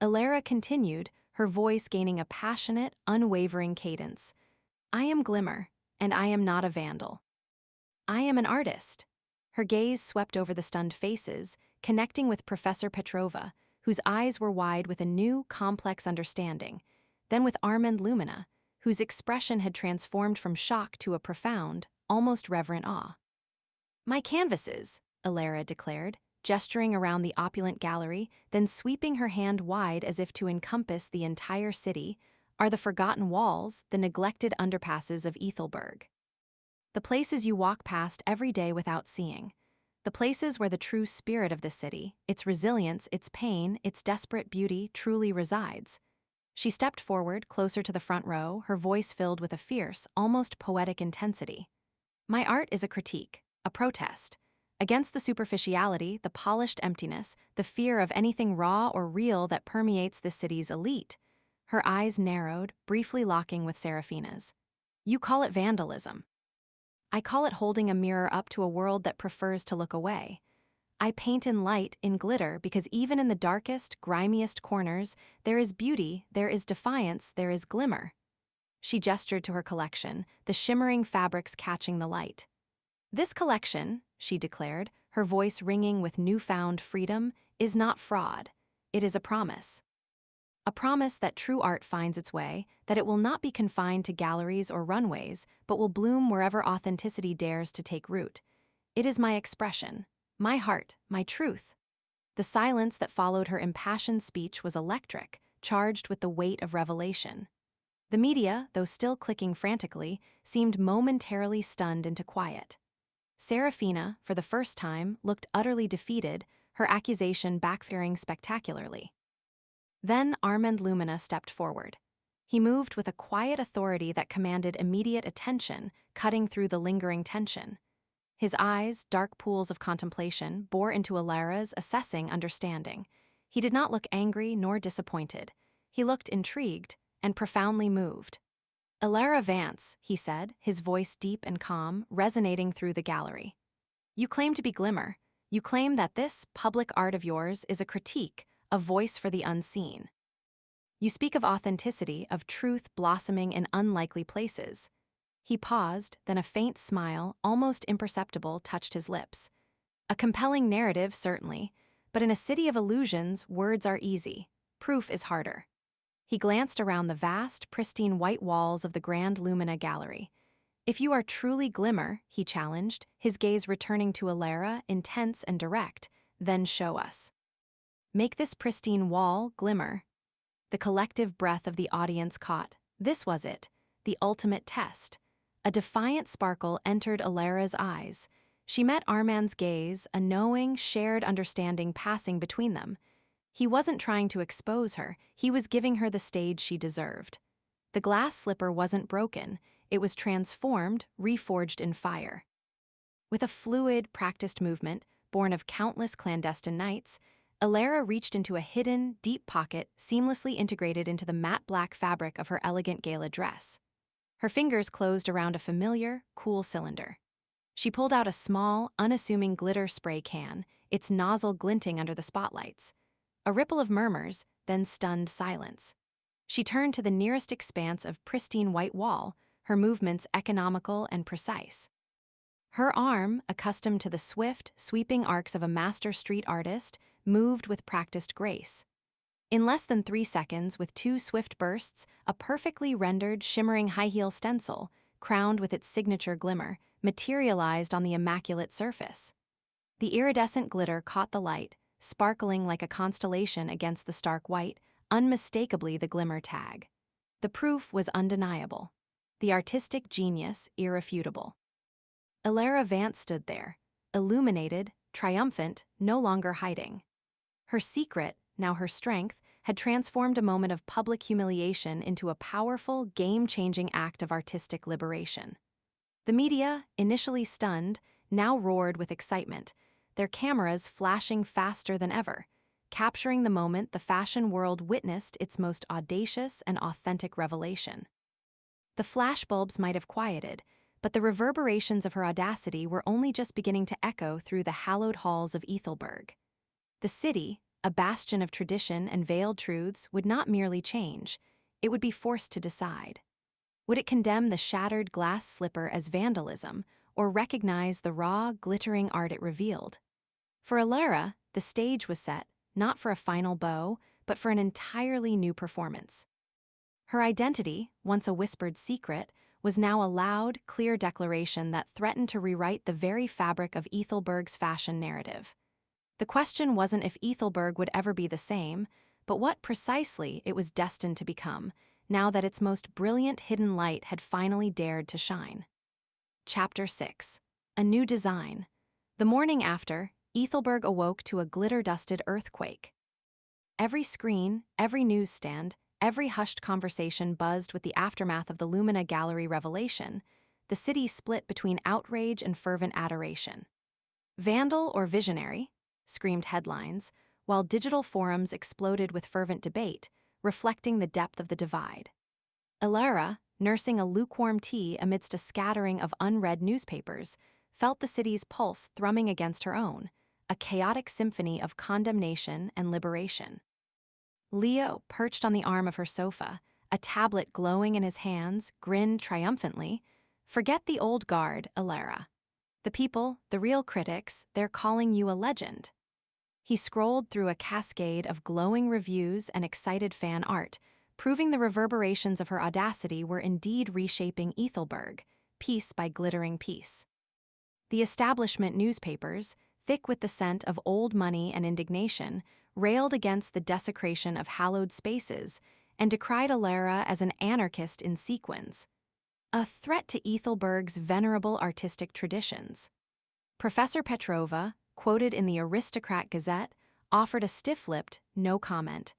Elara continued, her voice gaining a passionate, unwavering cadence. I am Glimmer, and I am not a vandal. I am an artist. Her gaze swept over the stunned faces, connecting with Professor Petrova, whose eyes were wide with a new, complex understanding, then with Armand Lumina, whose expression had transformed from shock to a profound, almost reverent awe. My canvases, Elara declared, gesturing around the opulent gallery, then sweeping her hand wide as if to encompass the entire city, are the forgotten walls, the neglected underpasses of Ethelberg. The places you walk past every day without seeing. The places where the true spirit of the city, its resilience, its pain, its desperate beauty, truly resides. She stepped forward, closer to the front row, her voice filled with a fierce, almost poetic intensity. My art is a critique, a protest, against the superficiality, the polished emptiness, the fear of anything raw or real that permeates this city's elite. Her eyes narrowed, briefly locking with Seraphina's. You call it vandalism. I call it holding a mirror up to a world that prefers to look away. I paint in light, in glitter, because even in the darkest, grimiest corners, there is beauty, there is defiance, there is glimmer. She gestured to her collection, the shimmering fabrics catching the light. This collection, she declared, her voice ringing with newfound freedom, is not fraud. It is a promise. A promise that true art finds its way, that it will not be confined to galleries or runways, but will bloom wherever authenticity dares to take root. It is my expression, my heart, my truth. The silence that followed her impassioned speech was electric, charged with the weight of revelation. The media, though still clicking frantically, seemed momentarily stunned into quiet. Seraphina, for the first time, looked utterly defeated, her accusation backfiring spectacularly. Then Armand Lumina stepped forward. He moved with a quiet authority that commanded immediate attention, cutting through the lingering tension. His eyes, dark pools of contemplation, bore into Elara's, assessing understanding. He did not look angry nor disappointed. He looked intrigued and profoundly moved. Elara Vance, he said, his voice deep and calm, resonating through the gallery. You claim to be Glimmer. You claim that this public art of yours is a critique, a voice for the unseen. You speak of authenticity, of truth blossoming in unlikely places. He paused, then a faint smile, almost imperceptible, touched his lips. A compelling narrative, certainly, but in a city of illusions, words are easy. Proof is harder. He glanced around the vast, pristine white walls of the Grand Lumina Gallery. If you are truly Glimmer, he challenged, his gaze returning to Elara, intense and direct, then show us. Make this pristine wall glimmer. The collective breath of the audience caught. This was it, the ultimate test. A defiant sparkle entered Elara's eyes. She met Armand's gaze, a knowing, shared understanding passing between them. He wasn't trying to expose her, he was giving her the stage she deserved. The glass slipper wasn't broken, it was transformed, reforged in fire. With a fluid, practiced movement, born of countless clandestine nights, Elara reached into a hidden, deep pocket seamlessly integrated into the matte black fabric of her elegant gala dress. Her fingers closed around a familiar, cool cylinder. She pulled out a small, unassuming glitter spray can, its nozzle glinting under the spotlights. A ripple of murmurs, then stunned silence. She turned to the nearest expanse of pristine white wall, her movements economical and precise. Her arm, accustomed to the swift, sweeping arcs of a master street artist, moved with practiced grace. In less than 3 seconds, with 2 swift bursts, a perfectly rendered, shimmering high-heel stencil, crowned with its signature glimmer, materialized on the immaculate surface. The iridescent glitter caught the light, sparkling like a constellation against the stark white, unmistakably the Glimmer Tag. The proof was undeniable. The artistic genius irrefutable. Elara Vance stood there, illuminated, triumphant, no longer hiding. Her secret, now her strength, had transformed a moment of public humiliation into a powerful, game-changing act of artistic liberation. The media, initially stunned, now roared with excitement, their cameras flashing faster than ever, capturing the moment the fashion world witnessed its most audacious and authentic revelation. The flashbulbs might have quieted, but the reverberations of her audacity were only just beginning to echo through the hallowed halls of Ethelberg. The city, a bastion of tradition and veiled truths, would not merely change, it would be forced to decide. Would it condemn the shattered glass slipper as vandalism, or recognize the raw, glittering art it revealed? For Elara, the stage was set, not for a final bow, but for an entirely new performance. Her identity, once a whispered secret, was now a loud, clear declaration that threatened to rewrite the very fabric of Ethelberg's fashion narrative. The question wasn't if Ethelberg would ever be the same, but what precisely it was destined to become, now that its most brilliant hidden light had finally dared to shine. Chapter 6. A New Design. The morning after, Ethelberg awoke to a glitter-dusted earthquake. Every screen, every newsstand, every hushed conversation buzzed with the aftermath of the Lumina Gallery revelation. The city split between outrage and fervent adoration. Vandal or visionary? Screamed headlines, while digital forums exploded with fervent debate, reflecting the depth of the divide. Elara, nursing a lukewarm tea amidst a scattering of unread newspapers, felt the city's pulse thrumming against her own, a chaotic symphony of condemnation and liberation. Leo, perched on the arm of her sofa, a tablet glowing in his hands, grinned triumphantly. "Forget the old guard, Elara. The people, the real critics, they're calling you a legend." He scrolled through a cascade of glowing reviews and excited fan art, proving the reverberations of her audacity were indeed reshaping Ethelberg, piece by glittering piece. The establishment newspapers, thick with the scent of old money and indignation, railed against the desecration of hallowed spaces and decried Elara as an anarchist in sequins, a threat to Ethelberg's venerable artistic traditions. Professor Petrova, quoted in the Aristocrat Gazette, offered a stiff-lipped, no comment,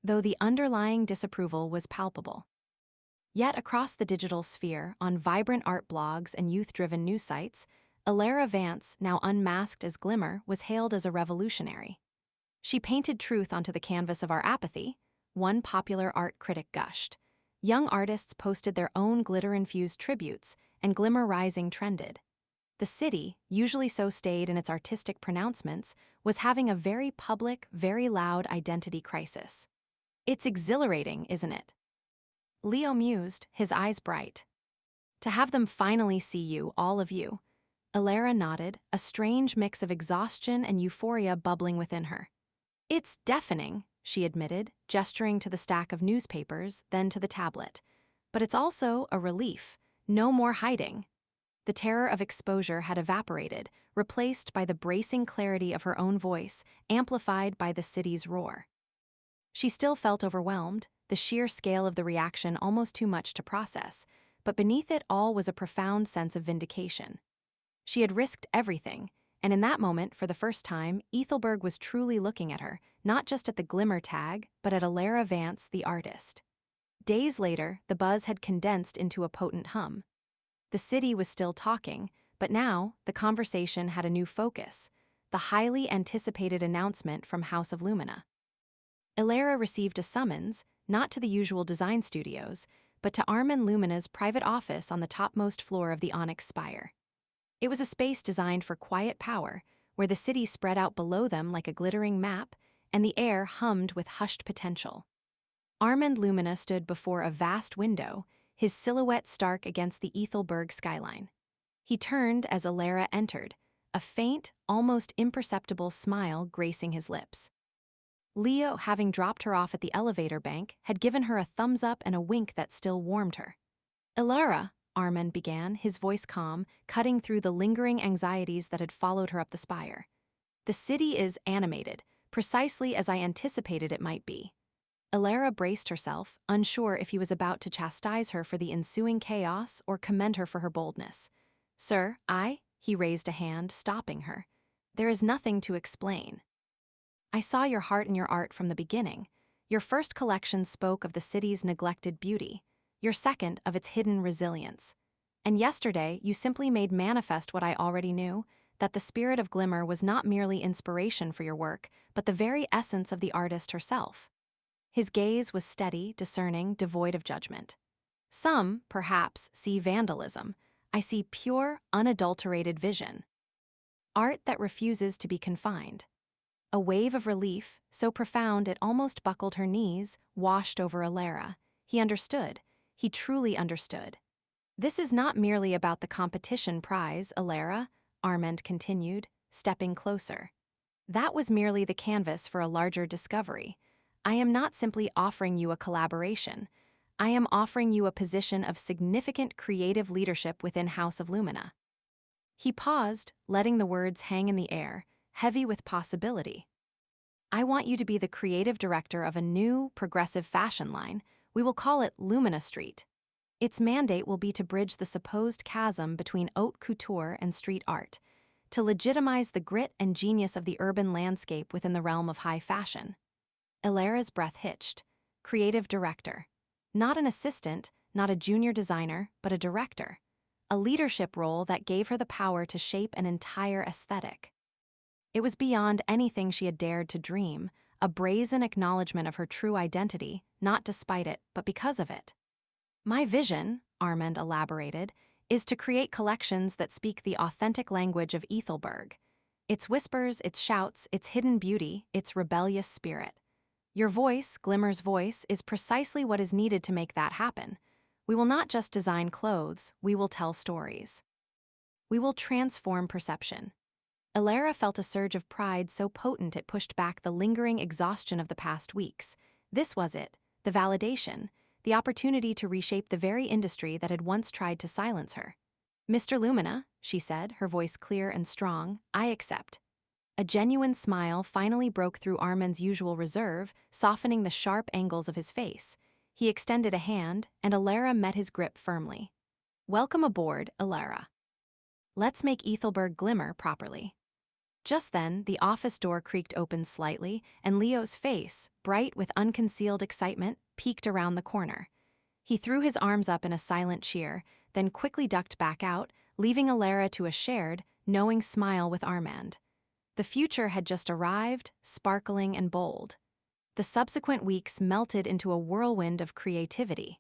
though the underlying disapproval was palpable. Yet across the digital sphere, on vibrant art blogs and youth-driven news sites, Elara Vance, now unmasked as Glimmer, was hailed as a revolutionary. She painted truth onto the canvas of our apathy, one popular art critic gushed. Young artists posted their own glitter-infused tributes, and Glimmer Rising trended. The city, usually so staid in its artistic pronouncements, was having a very public, very loud identity crisis. "It's exhilarating, isn't it?" Leo mused, his eyes bright. "To have them finally see you, all of you." Elara nodded, a strange mix of exhaustion and euphoria bubbling within her. "It's deafening," she admitted, gesturing to the stack of newspapers, then to the tablet. "But it's also a relief. No more hiding." The terror of exposure had evaporated, replaced by the bracing clarity of her own voice, amplified by the city's roar. She still felt overwhelmed, the sheer scale of the reaction almost too much to process, but beneath it all was a profound sense of vindication. She had risked everything, and in that moment, for the first time, Ethelberg was truly looking at her, not just at the Glimmer Tag, but at Elara Vance, the artist. Days later, the buzz had condensed into a potent hum. The city was still talking, but now, the conversation had a new focus: the highly anticipated announcement from House of Lumina. Elara received a summons, not to the usual design studios, but to Armand Lumina's private office on the topmost floor of the Onyx Spire. It was a space designed for quiet power, where the city spread out below them like a glittering map, and the air hummed with hushed potential. Armand Lumina stood before a vast window, his silhouette stark against the Ethelberg skyline. He turned as Elara entered, a faint, almost imperceptible smile gracing his lips. Leo, having dropped her off at the elevator bank, had given her a thumbs up and a wink that still warmed her. "Elara," Armand began, his voice calm, cutting through the lingering anxieties that had followed her up the spire. "The city is animated, precisely as I anticipated it might be." Elara braced herself, unsure if he was about to chastise her for the ensuing chaos or commend her for her boldness. "Sir, he raised a hand, stopping her. "There is nothing to explain. I saw your heart in your art from the beginning. Your first collection spoke of the city's neglected beauty, your second of its hidden resilience. And yesterday, you simply made manifest what I already knew, that the spirit of Glimmer was not merely inspiration for your work, but the very essence of the artist herself." His gaze was steady, discerning, devoid of judgment. "Some, perhaps, see vandalism. I see pure, unadulterated vision. Art that refuses to be confined." A wave of relief, so profound it almost buckled her knees, washed over Elara. He understood. He truly understood. "This is not merely about the competition prize, Elara," Armand continued, stepping closer. "That was merely the canvas for a larger discovery. I am not simply offering you a collaboration. I am offering you a position of significant creative leadership within House of Lumina." He paused, letting the words hang in the air, heavy with possibility. "I want you to be the creative director of a new, progressive fashion line. We will call it Lumina Street. Its mandate will be to bridge the supposed chasm between haute couture and street art, to legitimize the grit and genius of the urban landscape within the realm of high fashion." Elara's breath hitched. Creative director. Not an assistant, not a junior designer, but a director. A leadership role that gave her the power to shape an entire aesthetic. It was beyond anything she had dared to dream, a brazen acknowledgement of her true identity, not despite it, but because of it. "My vision," Armand elaborated, "is to create collections that speak the authentic language of Ethelberg. Its whispers, its shouts, its hidden beauty, its rebellious spirit. Your voice, Glimmer's voice, is precisely what is needed to make that happen. We will not just design clothes, we will tell stories. We will transform perception." Elara felt a surge of pride so potent it pushed back the lingering exhaustion of the past weeks. This was it, the validation, the opportunity to reshape the very industry that had once tried to silence her. "Mr. Lumina," she said, her voice clear and strong, "I accept." A genuine smile finally broke through Armand's usual reserve, softening the sharp angles of his face. He extended a hand, and Elara met his grip firmly. "Welcome aboard, Elara. Let's make Ethelberg glimmer properly." Just then, the office door creaked open slightly, and Leo's face, bright with unconcealed excitement, peeked around the corner. He threw his arms up in a silent cheer, then quickly ducked back out, leaving Elara to a shared, knowing smile with Armand. The future had just arrived, sparkling and bold. The subsequent weeks melted into a whirlwind of creativity.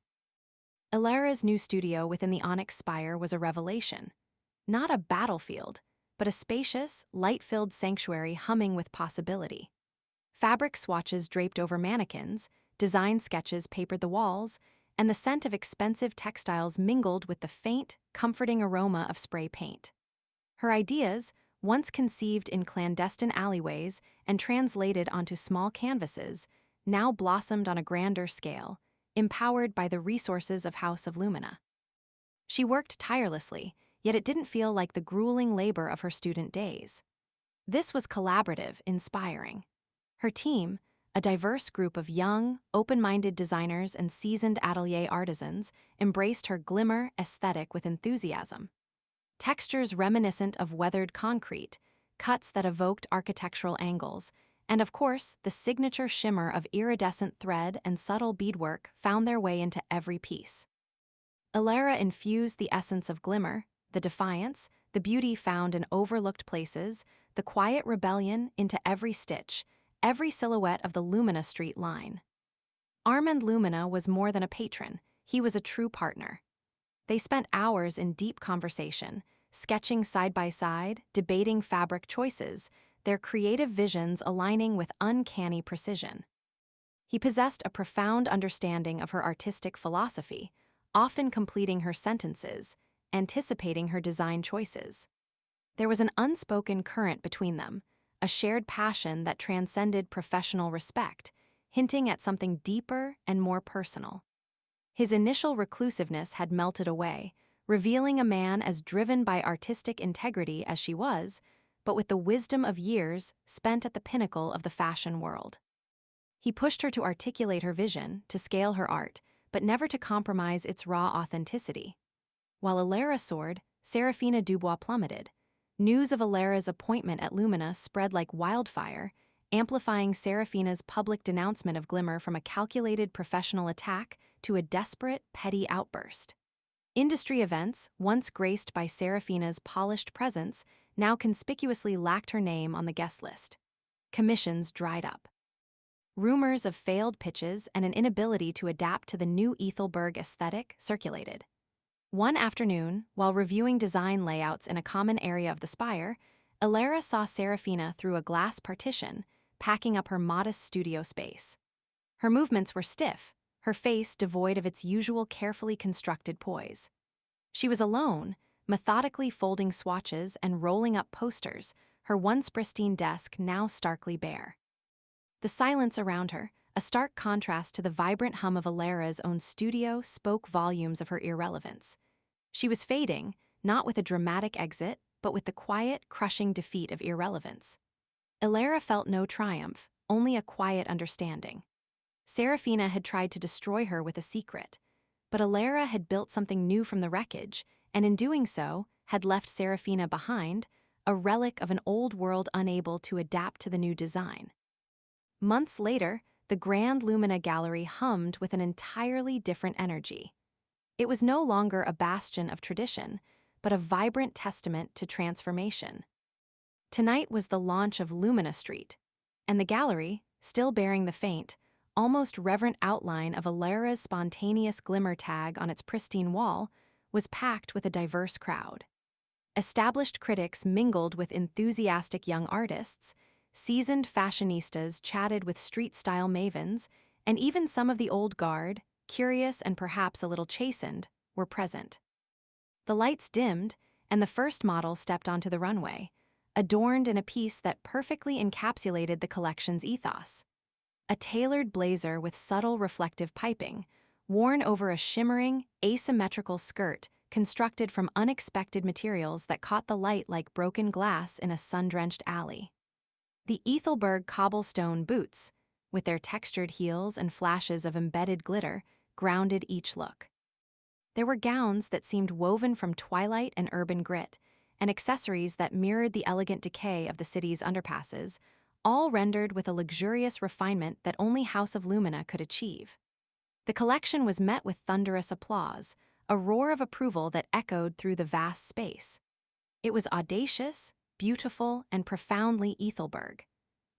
Elara's new studio within the Onyx Spire was a revelation. Not a battlefield, but a spacious, light-filled sanctuary humming with possibility. Fabric swatches draped over mannequins, design sketches papered the walls, and the scent of expensive textiles mingled with the faint, comforting aroma of spray paint. Her ideas, once conceived in clandestine alleyways and translated onto small canvases, now blossomed on a grander scale, empowered by the resources of House of Lumina. She worked tirelessly, yet it didn't feel like the grueling labor of her student days. This was collaborative, inspiring. Her team, a diverse group of young, open-minded designers and seasoned atelier artisans, embraced her glimmer aesthetic with enthusiasm. textures reminiscent of weathered concrete, cuts that evoked architectural angles, and of course, the signature shimmer of iridescent thread and subtle beadwork found their way into every piece. Elara infused the essence of glimmer, the defiance, the beauty found in overlooked places, the quiet rebellion into every stitch, every silhouette of the Lumina Street line. Armand Lumina was more than a patron, he was a true partner. They spent hours in deep conversation, sketching side by side, debating fabric choices, their creative visions aligning with uncanny precision. He possessed a profound understanding of her artistic philosophy, often completing her sentences, anticipating her design choices. There was an unspoken current between them, a shared passion that transcended professional respect, hinting at something deeper and more personal. His initial reclusiveness had melted away, revealing a man as driven by artistic integrity as she was, but with the wisdom of years spent at the pinnacle of the fashion world. He pushed her to articulate her vision, to scale her art, but never to compromise its raw authenticity. While Elara soared, Serafina Dubois plummeted. News of Elara's appointment at Lumina spread like wildfire, amplifying Serafina's public denouncement of Glimmer from a calculated professional attack to a desperate, petty outburst. Industry events, once graced by Serafina's polished presence, now conspicuously lacked her name on the guest list. Commissions dried up. Rumors of failed pitches and an inability to adapt to the new Ethelberg aesthetic circulated. One afternoon, while reviewing design layouts in a common area of the spire, Elara saw Serafina through a glass partition, packing up her modest studio space. Her movements were stiff, her face devoid of its usual carefully constructed poise. She was alone, methodically folding swatches and rolling up posters, her once pristine desk now starkly bare. The silence around her, a stark contrast to the vibrant hum of Elara's own studio, spoke volumes of her irrelevance. She was fading, not with a dramatic exit, but with the quiet, crushing defeat of irrelevance. Elara felt no triumph, only a quiet understanding. Serafina had tried to destroy her with a secret, but Elara had built something new from the wreckage, and in doing so, had left Serafina behind, a relic of an old world unable to adapt to the new design. Months later, the Grand Lumina Gallery hummed with an entirely different energy. It was no longer a bastion of tradition, but a vibrant testament to transformation. Tonight was the launch of Lumina Street, and the gallery, still bearing the faint, almost reverent outline of Elara's spontaneous Glimmer Tag on its pristine wall, was packed with a diverse crowd. Established critics mingled with enthusiastic young artists, seasoned fashionistas chatted with street-style mavens, and even some of the old guard, curious and perhaps a little chastened, were present. The lights dimmed, and the first model stepped onto the runway, adorned in a piece that perfectly encapsulated the collection's ethos. A tailored blazer with subtle reflective piping, worn over a shimmering, asymmetrical skirt constructed from unexpected materials that caught the light like broken glass in a sun-drenched alley. The Ethelberg cobblestone boots, with their textured heels and flashes of embedded glitter, grounded each look. There were gowns that seemed woven from twilight and urban grit, and accessories that mirrored the elegant decay of the city's underpasses, all rendered with a luxurious refinement that only House of Lumina could achieve. The collection was met with thunderous applause, a roar of approval that echoed through the vast space. It was audacious, beautiful, and profoundly Ethelberg.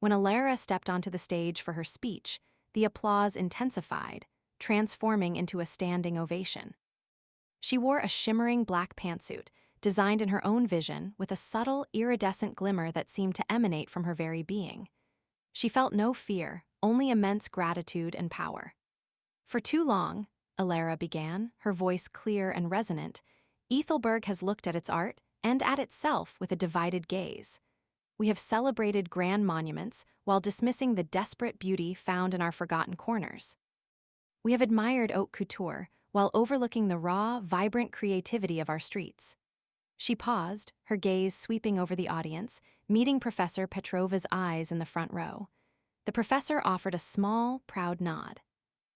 When Elara stepped onto the stage for her speech, the applause intensified, transforming into a standing ovation. She wore a shimmering black pantsuit, designed in her own vision with a subtle, iridescent glimmer that seemed to emanate from her very being. She felt no fear, only immense gratitude and power. For too long, Elara began, her voice clear and resonant, Ethelberg has looked at its art and at itself with a divided gaze. We have celebrated grand monuments while dismissing the desperate beauty found in our forgotten corners. We have admired haute couture while overlooking the raw, vibrant creativity of our streets. She paused, her gaze sweeping over the audience, meeting Professor Petrova's eyes in the front row. The professor offered a small, proud nod.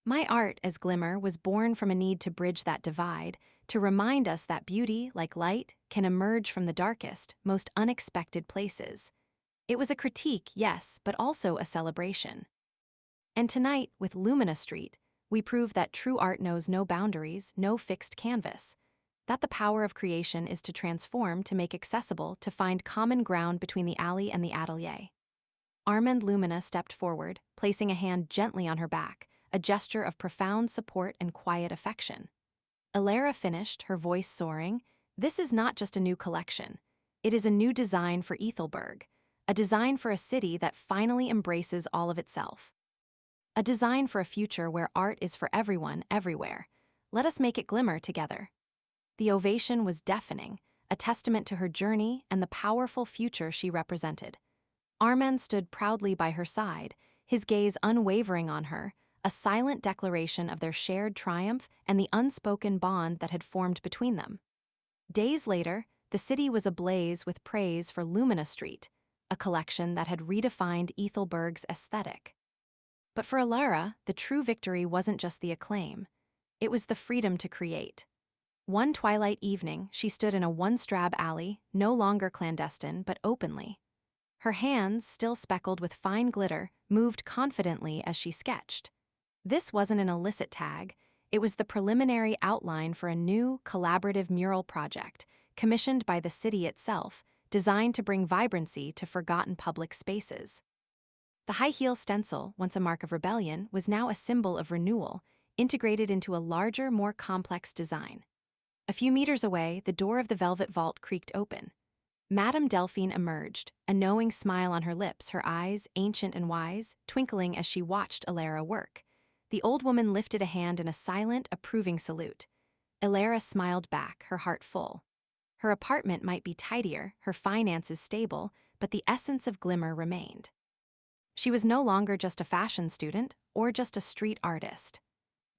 My art as Glimmer was born from a need to bridge that divide, to remind us that beauty, like light, can emerge from the darkest, most unexpected places. It was a critique, yes, but also a celebration. And tonight, with Lumina Street, we prove that true art knows no boundaries, no fixed canvas. That the power of creation is to transform, to make accessible, to find common ground between the alley and the atelier. Armand Lumina stepped forward, placing a hand gently on her back, a gesture of profound support and quiet affection. Elara finished, her voice soaring. This is not just a new collection. It is a new design for Ethelberg, a design for a city that finally embraces all of itself. A design for a future where art is for everyone, everywhere. Let us make it glimmer together. The ovation was deafening, a testament to her journey and the powerful future she represented. Armand stood proudly by her side, his gaze unwavering on her, a silent declaration of their shared triumph and the unspoken bond that had formed between them. Days later, the city was ablaze with praise for Lumina Street, a collection that had redefined Ethelberg's aesthetic. But for Elara, the true victory wasn't just the acclaim. It was the freedom to create. One twilight evening, she stood in a one-strab alley, no longer clandestine, but openly. Her hands, still speckled with fine glitter, moved confidently as she sketched. This wasn't an illicit tag. It was the preliminary outline for a new, collaborative mural project, commissioned by the city itself, designed to bring vibrancy to forgotten public spaces. The high-heel stencil, once a mark of rebellion, was now a symbol of renewal, integrated into a larger, more complex design. A few meters away, the door of the velvet vault creaked open. Madame Delphine emerged, a knowing smile on her lips, her eyes, ancient and wise, twinkling as she watched Elara work. The old woman lifted a hand in a silent, approving salute. Elara smiled back, her heart full. Her apartment might be tidier, her finances stable, but the essence of Glimmer remained. She was no longer just a fashion student or just a street artist.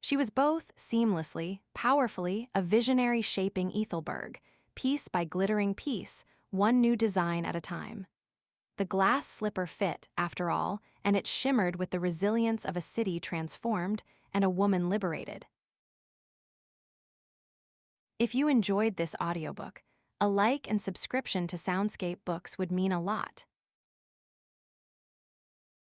She was both, seamlessly, powerfully, a visionary shaping Ethelberg, piece by glittering piece, one new design at a time. The glass slipper fit, after all, and it shimmered with the resilience of a city transformed and a woman liberated. If you enjoyed this audiobook, a like and subscription to Soundscape Books would mean a lot.